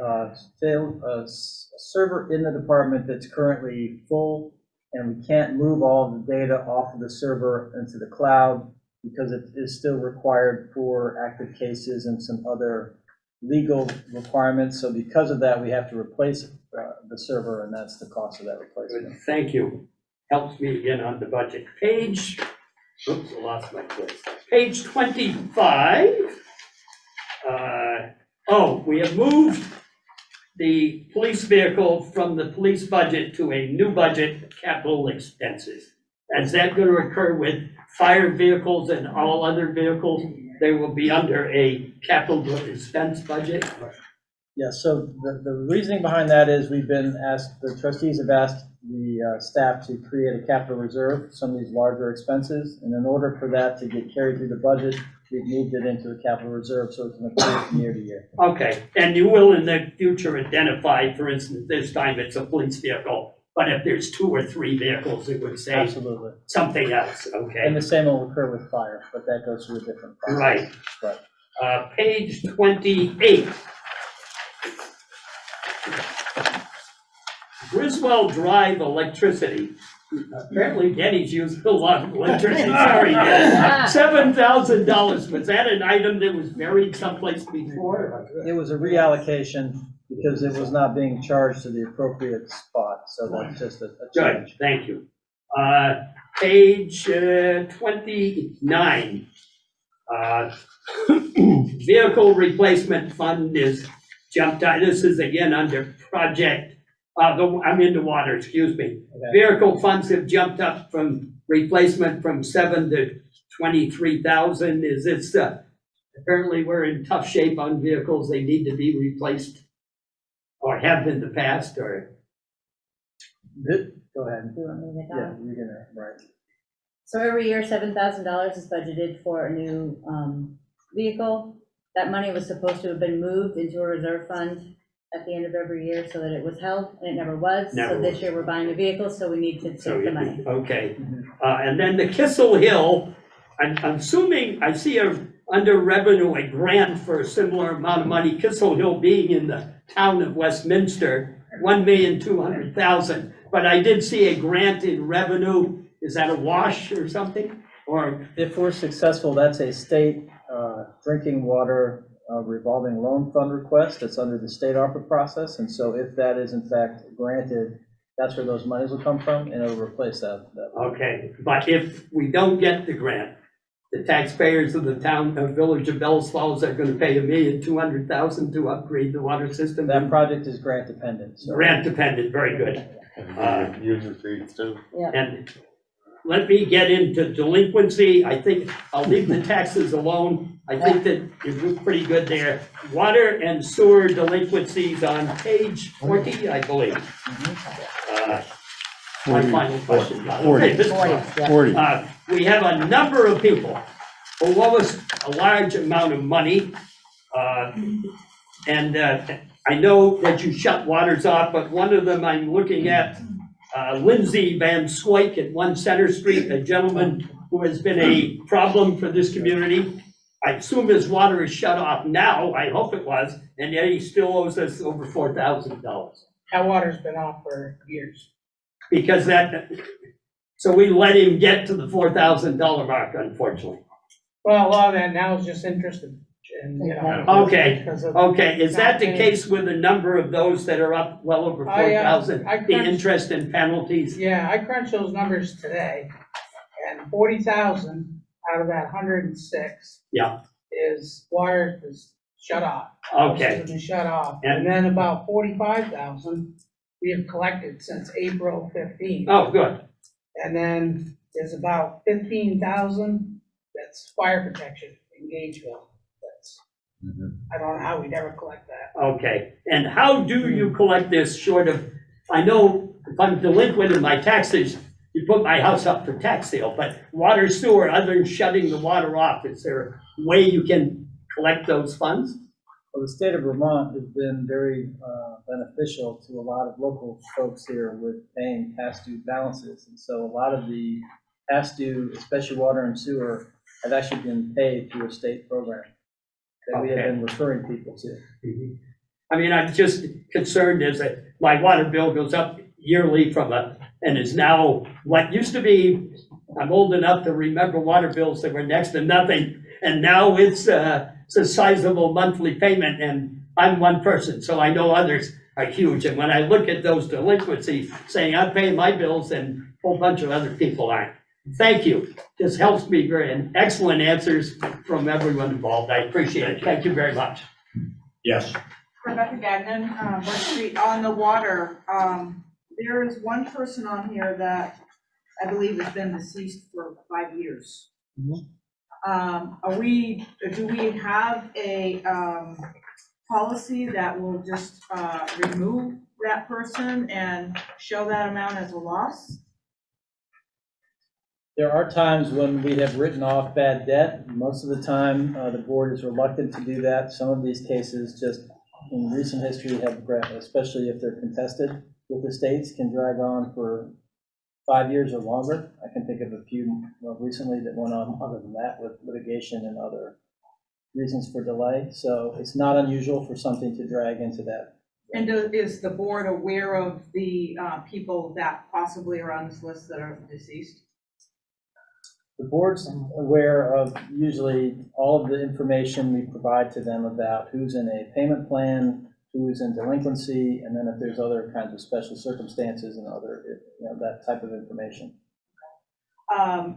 server in the department that's currently full, and we can't move all the data off of the server into the cloud because it is still required for active cases and some other legal requirements. So because of that, we have to replace the server, and that's the cost of that replacement. Thank you. Helps me again on the budget. Page, oops, I lost my place. Page 25. We have moved the police vehicle from the police budget to a new budget, capital expenses. Is that going to occur with fire vehicles and all other vehicles? They will be under a capital expense budget? Yeah, so the reasoning behind that is the trustees have asked the staff to create a capital reserve for some of these larger expenses. And in order for that to get carried through the budget, we've moved it into a capital reserve so it can accrue from year to year. Okay, and you will in the future identify, for instance, this time it's a police vehicle, but if there's 2 or 3 vehicles, it would say Absolutely. something else, okay? And the same will occur with fire, but that goes through a different process. Right. Page 28. Griswold Drive electricity. Apparently Denny's used a lot of electricity, sorry, Denny. $7,000, was that an item that was buried someplace before? It was a reallocation because it was not being charged to the appropriate spot, so that's just a Good, change. thank you. Page 29. Vehicle replacement fund is jumped out. This is again under project. I'm into water, excuse me. Okay. Vehicle funds have jumped up from replacement from 7 to 23,000. Is this apparently we're in tough shape on vehicles? They need to be replaced, or have in the past, or? Go ahead. Do you want me to Yeah, you're gonna, right. So every year, $7,000 is budgeted for a new vehicle. That money was supposed to have been moved into a reserve fund at the end of every year so that it was held, and it never was. So this year we're buying a vehicle, so we need to take the money. Okay. And then the Kissel Hill, I'm assuming I see under revenue a grant for a similar amount of money, Kissel Hill being in the town of Westminster, $1,200,000. But I did see a grant in revenue. Is that a wash or something? Or if we're successful, that's a state drinking water revolving loan fund request that's under the state ARPA process. And so if that is in fact granted, that's where those monies will come from, and it'll replace that. Okay, but if we don't get the grant, the taxpayers of the town of village of Bellows Falls are going to pay $1,200,000 to upgrade the water system. That project is grant dependent. So. Grant dependent, very good. User fees too. Yeah. And let me get into delinquency. I think I'll leave the taxes alone. I think that it was pretty good there. Water and sewer delinquencies on page 40, I believe. My final question. 40. We have a number of people who owe us a large amount of money. And I know that you shut waters off, but one of them I'm looking at, Lindsay Van Swyk at 1 Center Street, a gentleman who has been a problem for this community. I assume his water is shut off now, I hope it was, and yet he still owes us over $4,000. That water's been off for years. Because so we let him get to the $4,000 mark, unfortunately. Well, a lot of that now is just interest and, Okay, is that the case with a number of those that are up well over 4,000? The interest and penalties? Yeah, I crunched those numbers today, and 40,000 out of that 106 is water is shut off. Okay. It's been shut off, and then about 45,000 we have collected since April 15th. Oh, good. And then there's about 15,000 that's fire protection in Gageville. I don't know how we'd ever collect that. Okay, and how do you collect this short of, I know if I'm delinquent in my taxes, you put my house up for tax sale, but water, sewer, other than shutting the water off, is there a way you can collect those funds? Well, the state of Vermont has been very beneficial to a lot of local folks here with paying past due balances. And so a lot of the past due, especially water and sewer, have actually been paid through a state program that we have been referring people to. I mean, I'm just concerned is that my water bill goes up yearly and is now what used to be, I'm old enough to remember water bills that were next to nothing, and now it's a sizable monthly payment, and I'm one person, so I know others are huge. And when I look at those delinquencies, saying I'm paying my bills and a whole bunch of other people aren't. Thank you. This helps me very, and excellent answers from everyone involved. I appreciate it. Thank you very much. Yes. Rebecca Gagnon, West Street. On the water, there is one person on here that I believe has been deceased for 5 years. Do we have a policy that will just remove that person and show that amount as a loss? There are times when we have written off bad debt. Most of the time, the board is reluctant to do that. Some of these cases just in recent history have, especially if they're contested with the states, can drag on for 5 years or longer. I can think of a few recently that went on other than that with litigation and other reasons for delay. So it's not unusual for something to drag into that. And is the board aware of the people that possibly are on this list that are deceased? The board's aware of usually all of the information we provide to them about who's in a payment plan, who's in delinquency, and then if there's other kinds of special circumstances and other, that type of information.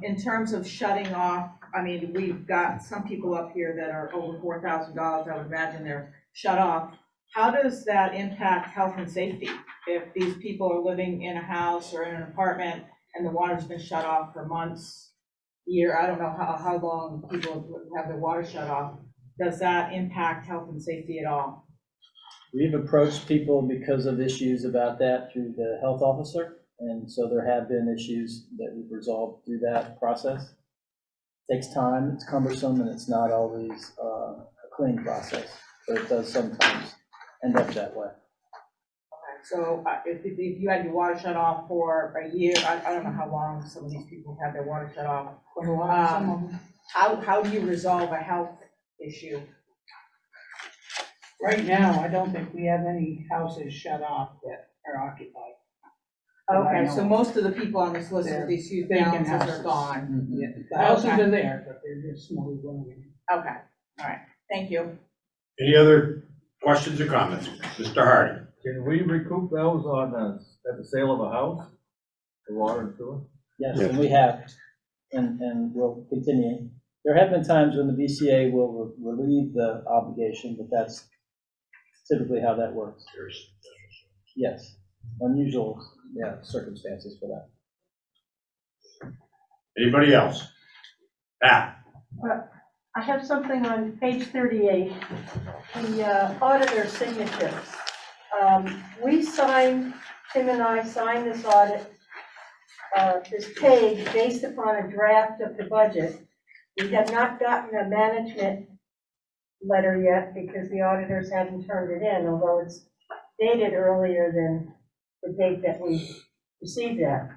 In terms of shutting off, I mean, we've got some people up here that are over $4,000. I would imagine they're shut off. How does that impact health and safety? If these people are living in a house or in an apartment and the water's been shut off for months, year, I don't know how long people have their water shut off. Does that impact health and safety at all? We've approached people because of issues about that through the health officer. And so there have been issues that we've resolved through that process. It takes time, it's cumbersome, and it's not always a clean process, but it does sometimes end up that way. Okay, so if you had your water shut off for a year, I don't know how long some of these people have their water shut off. How do you resolve a health issue? Right now, I don't think we have any houses shut off that are occupied. Okay, so most of the people on this list with these huge balances are gone. Yeah, the houses are there, but they're just small renovated. Okay, all right, thank you. Any other questions or comments? Mr. Hardy? Can we recoup those on at the sale of a house, the water and sewer? Yes, and we have, and we'll continue. There have been times when the BCA will relieve the obligation, but that's typically how that works. Yes, unusual circumstances for that. Anybody else? Pat? I have something on page 38, the auditor signatures. We signed, Tim and I signed this audit, this page based upon a draft of the budget. We have not gotten a management letter yet because the auditors hadn't turned it in, although it's dated earlier than the date that we received that.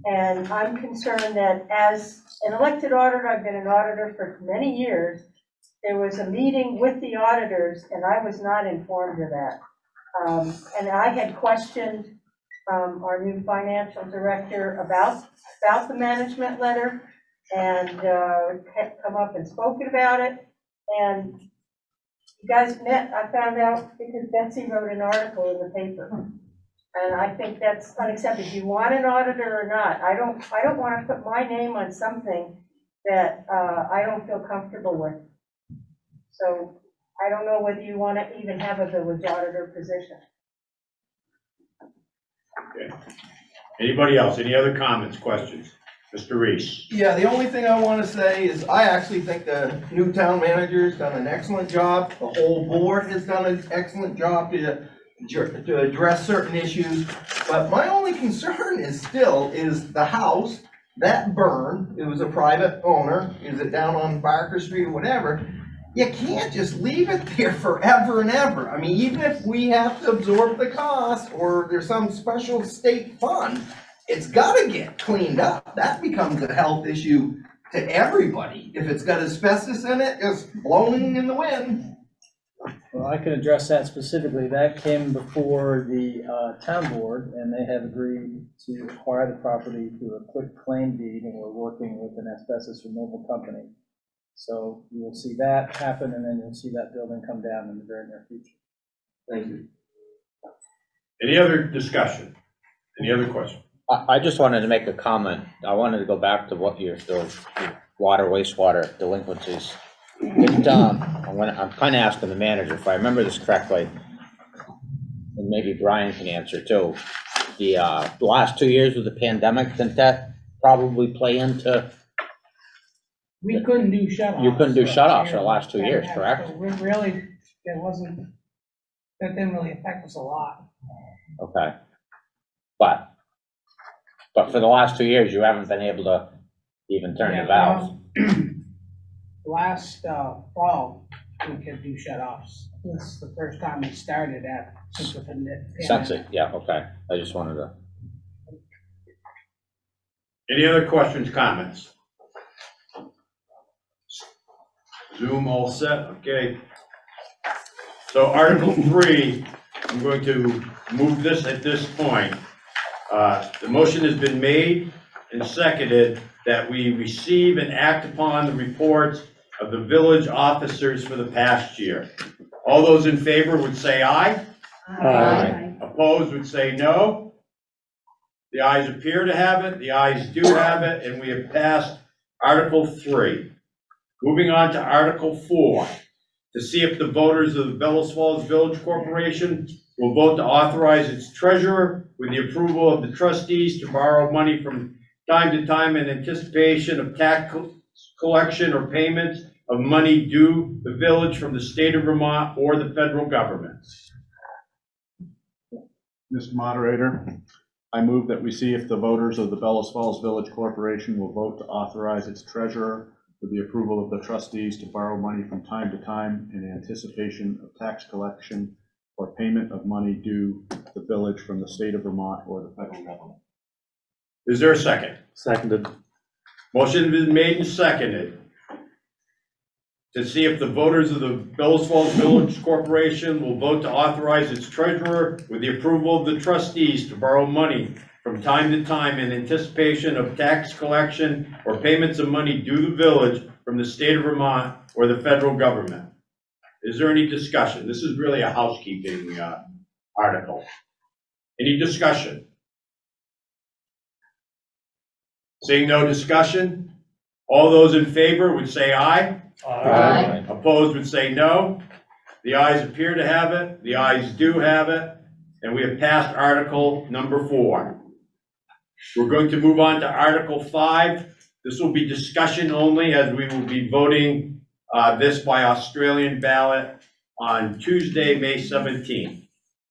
And I'm concerned that as an elected auditor, I've been an auditor for many years, there was a meeting with the auditors and I was not informed of that. And I had questioned our new financial director about the management letter and had come up and spoken about it. And you guys met, I found out because Betsy wrote an article in the paper. And I think that's unacceptable. Do you want an auditor or not? I don't want to put my name on something that I don't feel comfortable with. So I don't know whether you want to even have a village auditor position. Okay. Anybody else? Any other comments, questions? Mr. Reese? Yeah, the only thing I want to say is I actually think the new town manager's done an excellent job. The whole board has done an excellent job to address certain issues. But my only concern is the house that burned. It was a private owner. Is it down on Barker Street or whatever? You can't just leave it there forever and ever. I mean, even if we have to absorb the cost or there's some special state fund, it's got to get cleaned up. That becomes a health issue to everybody. If it's got asbestos in it, it's blowing in the wind. Well, I can address that specifically. That came before the town board, and they have agreed to acquire the property through a quick claim deed, and we're working with an asbestos removal company. So you will see that happen, and then you'll see that building come down in the very near future. Thank you. Any other discussion? Any other question? I just wanted to make a comment. I wanted to go back to what the water, wastewater delinquencies. I'm kind of asking the manager, if I remember this correctly, and maybe Brian can answer too. The last 2 years of the pandemic, didn't that probably play into? We couldn't do shut-offs. You couldn't do shut-offs for the last 2 years, correct? So really, there wasn't That didn't really affect us a lot. Okay. But for the last 2 years, you haven't been able to even turn the valves. Last fall, we could do shut-offs. This is the first time we started that since the pandemic. Since it, yeah, okay. I just wanted to. Any other questions, comments? Zoom all set, okay. So Article 3, I'm going to move this at this point. The motion has been made and seconded that we receive and act upon the reports of the village officers for the past year. All those in favor would say aye. Aye. Opposed would say no. The ayes appear to have it, the ayes do have it, and we have passed Article 3. Moving on to Article 4, to see if the voters of the Bellows Falls Village Corporation will vote to authorize its treasurer with the approval of the trustees to borrow money from time to time in anticipation of tax collection or payments of money due the village from the state of Vermont or the federal government. Mr. Moderator, I move that we see if the voters of the Bellows Falls Village Corporation will vote to authorize its treasurer with the approval of the trustees to borrow money from time to time in anticipation of tax collection or payment of money due the village from the state of Vermont or the federal government. Is there a second? Seconded. Motion has been made and seconded to see if the voters of the Bellows Falls Village Corporation will vote to authorize its treasurer with the approval of the trustees to borrow money from time to time in anticipation of tax collection or payments of money due the village from the state of Vermont or the federal government. Is there any discussion? This is really a housekeeping article. Any discussion? Seeing no discussion, all those in favor would say aye. Aye. Opposed would say no. The ayes appear to have it. The ayes do have it. And we have passed Article number 4. We're going to move on to Article 5. This will be discussion only, as we will be voting this by Australian ballot on Tuesday, May 17th.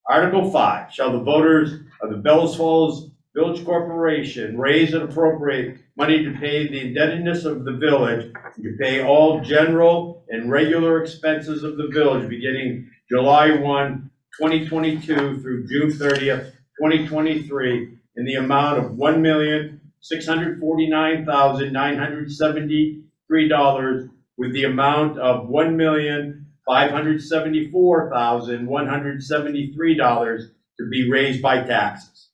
Article 5, shall the voters of the Bellows Falls Village Corporation raise and appropriate money to pay the indebtedness of the village, to pay all general and regular expenses of the village beginning July 1, 2022 through June 30th, 2023, in the amount of $1,649,973, with the amount of $1,574,173 to be raised by taxes.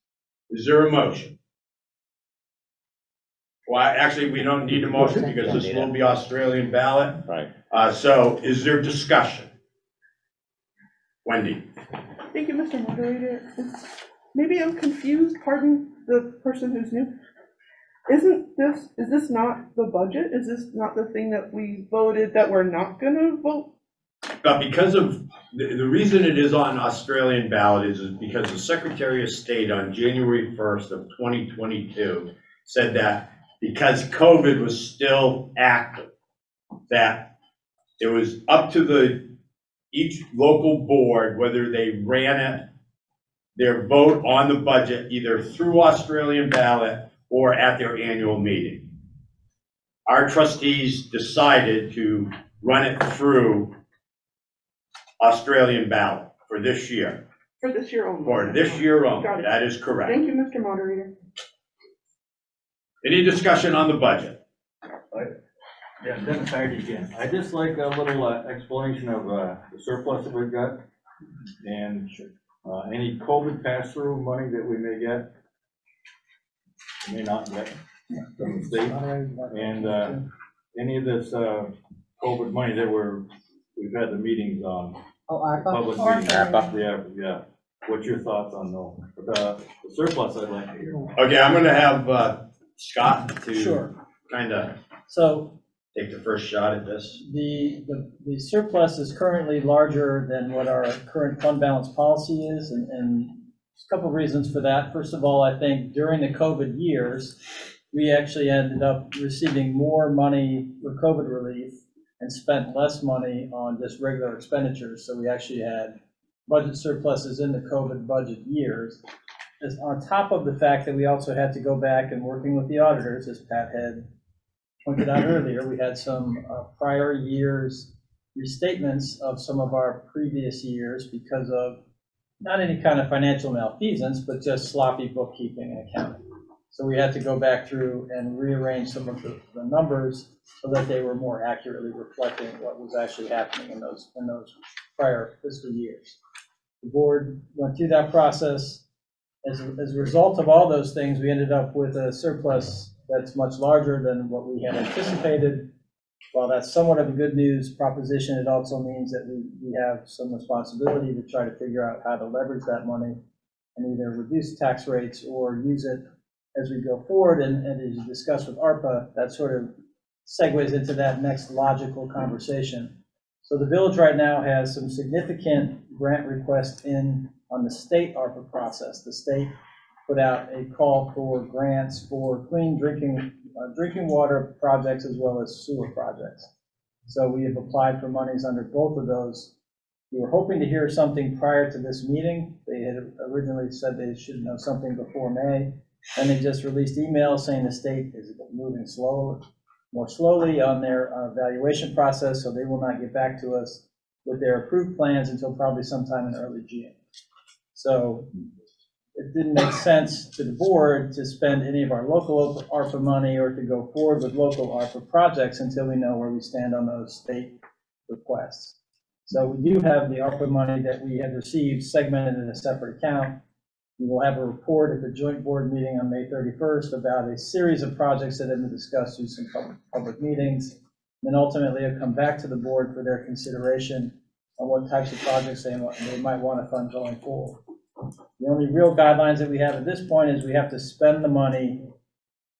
Is there a motion? Well, actually, we don't need a motion because this will be Australian ballot. Right. So is there discussion? Wendy? Thank you, Mr. Moderator. Maybe I'm confused, pardon the person who's new. Is this not the budget? Is this not the thing that we voted that we're not gonna vote? But because of, the reason it is on Australian ballot is because the Secretary of State on January 1st of 2022 said that because COVID was still active, that it was up to each local board, whether they ran it, their vote on the budget, either through Australian ballot or at their annual meeting. Our trustees decided to run it through Australian ballot for this year. For this year only? For this year only, Got it. that is correct. Thank you, Mr. Moderator. Any discussion on the budget? Yeah, Dennis Hardy again. I just like a little explanation of the surplus that we've got and any COVID pass-through money that we may get, may not get from the state, and any of this COVID money that we've had the meetings on. Oh, ARPA? Public meetings. Yeah. What's your thoughts on the surplus? I'd like to hear. Okay, I'm gonna have Scott to Sure. kind of So take the first shot at this. the surplus is currently larger than what our current fund balance policy is, and there's a couple of reasons for that. First of all, I think during the COVID years, we actually ended up receiving more money for COVID relief and spent less money on just regular expenditures. So we actually had budget surpluses in the COVID budget years, is on top of the fact that we also had to go back and working with the auditors, as Pat had pointed out earlier, we had some prior years restatements of some of our previous years because of not any kind of financial malfeasance, but just sloppy bookkeeping and accounting. So we had to go back through and rearrange some of the numbers so that they were more accurately reflecting what was actually happening in those prior fiscal years. The board went through that process. As a result of all those things, we ended up with a surplus that's much larger than what we had anticipated. While that's somewhat of a good news proposition, it also means that we have some responsibility to try to figure out how to leverage that money and either reduce tax rates or use it as we go forward. And as you discussed with ARPA, that sort of segues into that next logical conversation. So the village right now has some significant grant requests in on the state ARPA process. The state put out a call for grants for clean drinking water projects as well as sewer projects. So we have applied for monies under both of those. We were hoping to hear something prior to this meeting. They had originally said they should know something before May, and they just released emails saying the state is moving more slowly on their evaluation process, so they will not get back to us with their approved plans until probably sometime in early June. So it didn't make sense to the board to spend any of our local ARPA money or to go forward with local ARPA projects until we know where we stand on those state requests. So we do have the ARPA money that we had received segmented in a separate account. We will have a report at the joint board meeting on May 31st about a series of projects that have been discussed through some public meetings. Then ultimately it'll come back to the board for their consideration on what types of projects they might want to fund going forward. The only real guidelines that we have at this point is we have to spend the money,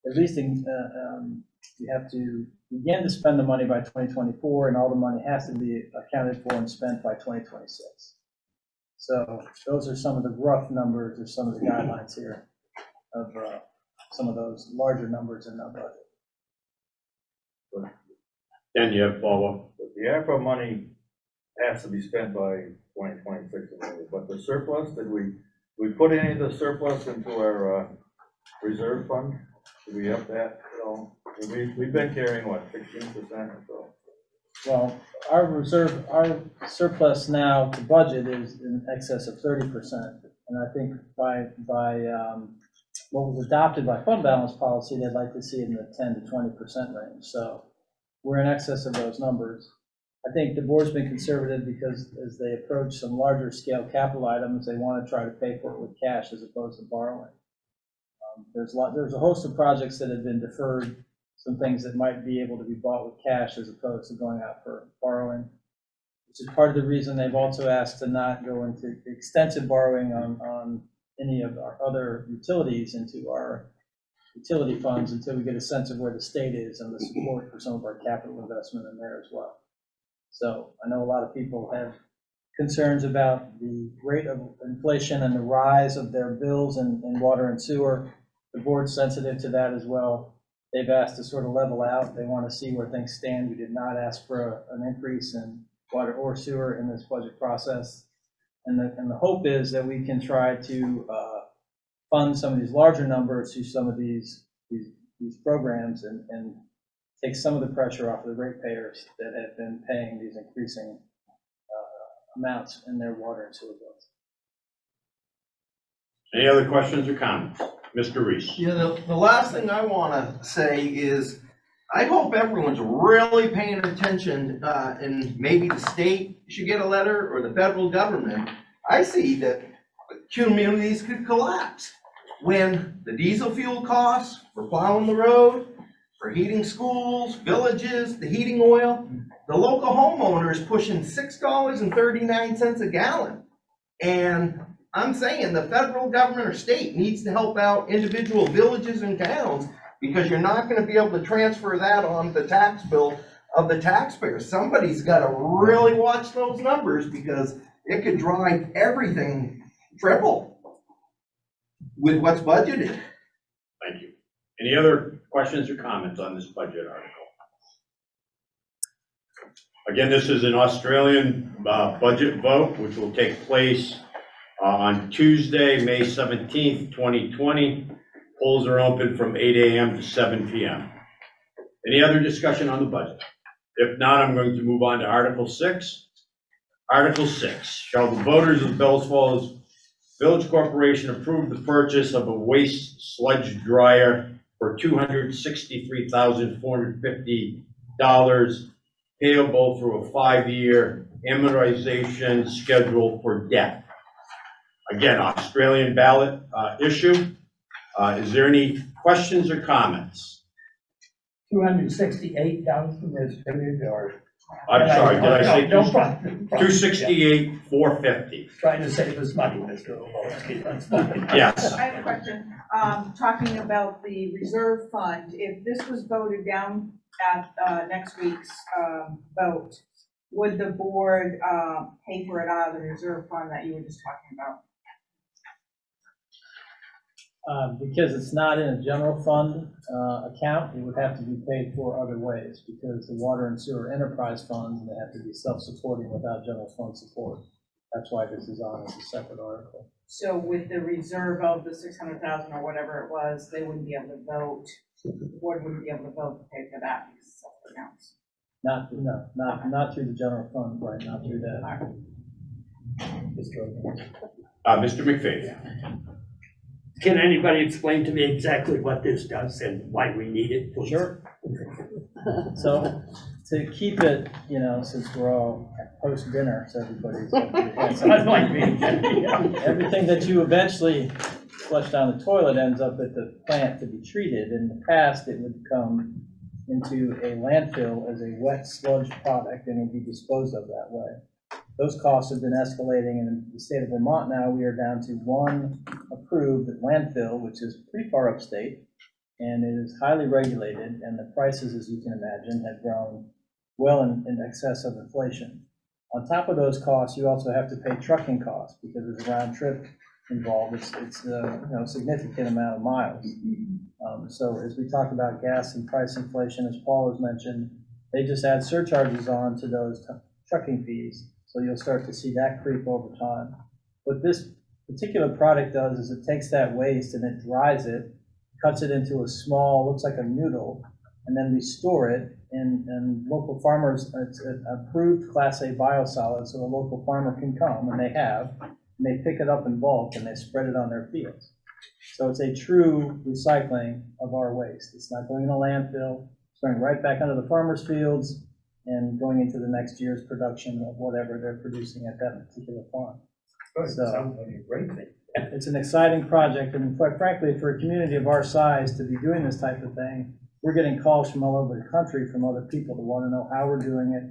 at least we have to begin to spend the money by 2024, and all the money has to be accounted for and spent by 2026. So those are some of the rough numbers or some of the guidelines here of some of those larger numbers in our budget. Then you have follow-up. The ARPA money has to be spent by 2026, but the surplus, did we put any of the surplus into our reserve fund? Did we up that at all? We've been carrying, what, 16% or so? Well, our surplus now to budget is in excess of 30%. And I think by what was adopted by fund balance policy, they'd like to see it in the 10 to 20% range. So we're in excess of those numbers. I think the board's been conservative because as they approach some larger scale capital items, they want to try to pay for it with cash as opposed to borrowing. There's a host of projects that have been deferred, some things that might be able to be bought with cash as opposed to going out for borrowing, which is part of the reason they've also asked to not go into extensive borrowing on any of our other utilities into our utility funds until we get a sense of where the state is and the support for some of our capital investment in there as well. So I know a lot of people have concerns about the rate of inflation and the rise of their bills in water and sewer. The board's sensitive to that as well. They've asked to sort of level out. They want to see where things stand. We did not ask for an increase in water or sewer in this budget process. And the hope is that we can try to fund some of these larger numbers through some of these programs and take some of the pressure off of the ratepayers that have been paying these increasing amounts in their water and sewer bills. Any other questions or comments? Mr. Reese. Yeah, the last thing I want to say is I hope everyone's really paying attention, and maybe the state should get a letter or the federal government. I see that communities could collapse when the diesel fuel costs for plowing the road, for heating schools, villages, the heating oil, the local homeowner is pushing $6.39 a gallon. And I'm saying the federal government or state needs to help out individual villages and towns because you're not going to be able to transfer that on the tax bill of the taxpayers. Somebody's got to really watch those numbers because it could drive everything triple with what's budgeted. Thank you. Any other questions or comments on this budget article? Again, this is an Australian budget vote, which will take place on Tuesday, May 17th, 2020. Polls are open from 8 a.m. to 7 p.m. Any other discussion on the budget? If not, I'm going to move on to Article 6. Article 6, shall the voters of the Bellows Falls Village Corporation approve the purchase of a waste sludge dryer for $263,450 payable through a 5-year amortization schedule for debt. Again, Australian ballot issue. Is there any questions or comments? 268,000 is paid, or? I'm sorry, did I say No problem. 268,450? Trying to save us money, Mr. Olowski, that's fine. Yes. I have a question, talking about the reserve fund, if this was voted down at, next week's, vote, would the board, pay for it out of the reserve fund that you were just talking about? Because it's not in a general fund account, it would have to be paid for other ways, because the water and sewer enterprise funds, they have to be self-supporting without general fund support. That's why this is on as a separate article. So with the reserve of the 600,000 or whatever it was, they wouldn't be able to vote, the board wouldn't be able to vote to pay for that because it's separate accounts. Not through the general fund, right, not through that. Mr. McPhee. Can anybody explain to me exactly what this does and why we need it? Please? Sure. So to keep it, since we're all post-dinner, so everybody's Unlike me. everything that you eventually flush down the toilet ends up at the plant to be treated. In the past, it would come into a landfill as a wet sludge product and would be disposed of that way. Those costs have been escalating, and in the state of Vermont now, we are down to one approved landfill, which is pretty far upstate, and it is highly regulated, and the prices, as you can imagine, have grown well in excess of inflation. On top of those costs, you also have to pay trucking costs, because there's a round trip involved. It's a significant amount of miles. So as we talk about gas and price inflation, as Paul has mentioned, they just add surcharges on to those trucking fees. So you'll start to see that creep over time. What this particular product does is it takes that waste and it dries it, cuts it into a small, looks like a noodle, and then we store it. And local farmers, it's an approved Class A biosolid, so a local farmer can come, and they have, and they pick it up in bulk and they spread it on their fields. So it's a true recycling of our waste. It's not going in a landfill, it's going right back onto the farmers' fields and going into the next year's production of whatever they're producing at that particular farm. So sounds like a great thing. it's an exciting project, and quite frankly, for a community of our size to be doing this type of thing, we're getting calls from all over the country from other people to want to know how we're doing it,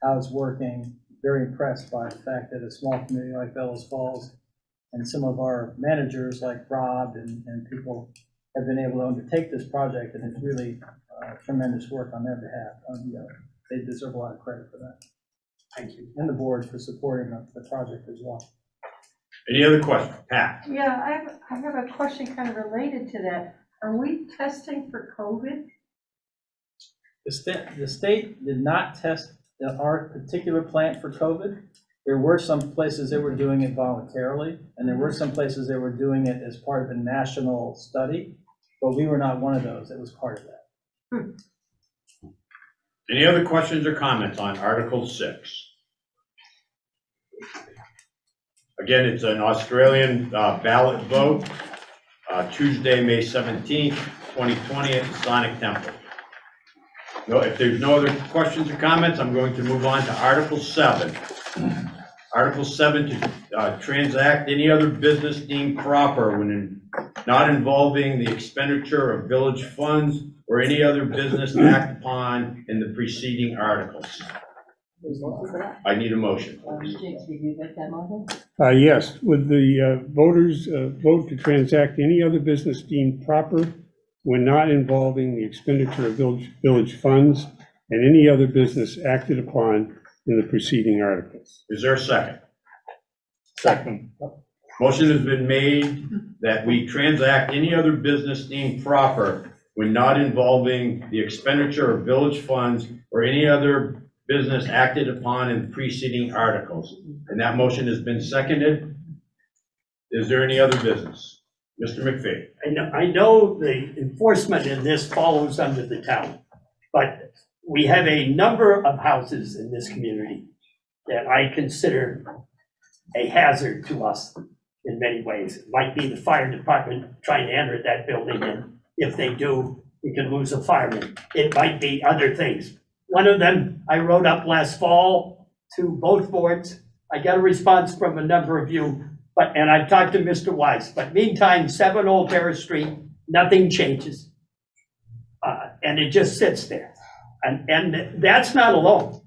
how it's working. Very impressed by the fact that a small community like Bellows Falls and some of our managers like Rob and people have been able to undertake this project, and it's really tremendous work on their behalf. They deserve a lot of credit for that. Thank you. And the board for supporting the project as well. Any other questions? Pat? Yeah, I have a question kind of related to that. Are we testing for COVID? The state did not test our particular plant for COVID. There were some places that were doing it voluntarily, and there were some places that were doing it as part of a national study, but we were not one of those that was part of that. Any other questions or comments on Article 6? Again, it's an Australian ballot vote, Tuesday, May 17th, 2020 at the Sonic Temple. No, if there's no other questions or comments, I'm going to move on to Article 7. Article 7 to transact any other business deemed proper when not involving the expenditure of village funds or any other business acted upon in the preceding articles. I need a motion. Yes, would the voters vote to transact any other business deemed proper when not involving the expenditure of village funds and any other business acted upon in the preceding articles? Is there a second? Second. Motion has been made that we transact any other business deemed proper when not involving the expenditure of village funds or any other business acted upon in preceding articles. And that motion has been seconded. Is there any other business? Mr. McPhee. I know the enforcement in this follows under the town, but we have a number of houses in this community that I consider a hazard to us in many ways. It might be the fire department trying to enter that building, and if they do, we can lose a fireman. It might be other things. One of them I wrote up last fall to both boards. I got a response from a number of you, and I talked to Mr. Wise, but meantime, 7 Old Terrace Street, nothing changes. And it just sits there. And that's not alone.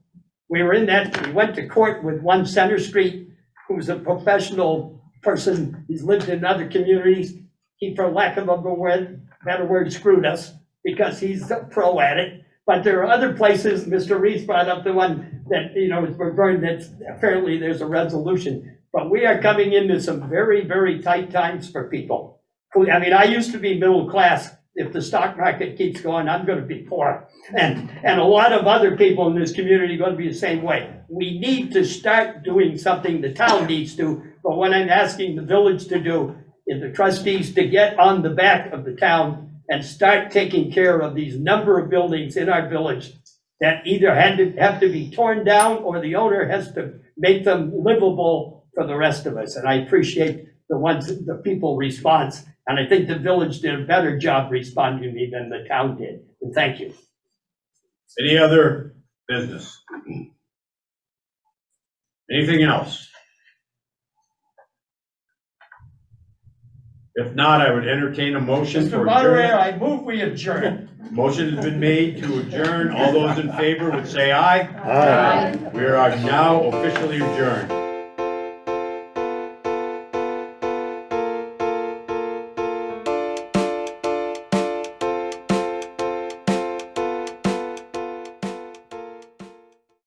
We went to court with 1 Center Street, who's a professional person. He's lived in other communities. He, for lack of a better word, screwed us because he's a pro at it. But there are other places, Mr. Reese brought up the one that, is referring that apparently there's a resolution. But we are coming into some very, very tight times for people. I used to be middle class. If the stock market keeps going, I'm going to be poor. And a lot of other people in this community are going to be the same way. We need to start doing something, the town needs to, but what I'm asking the village to do is the trustees to get on the back of the town and start taking care of these number of buildings in our village that either have to be torn down or the owner has to make them livable for the rest of us. And I appreciate the people response. And I think the village did a better job responding to me than the town did. And thank you. Any other business? Anything else? If not, I would entertain a motion for Mr. Moderator, adjournment. I move we adjourn. Motion has been made to adjourn. All those in favor would say aye. Aye. We are now officially adjourned.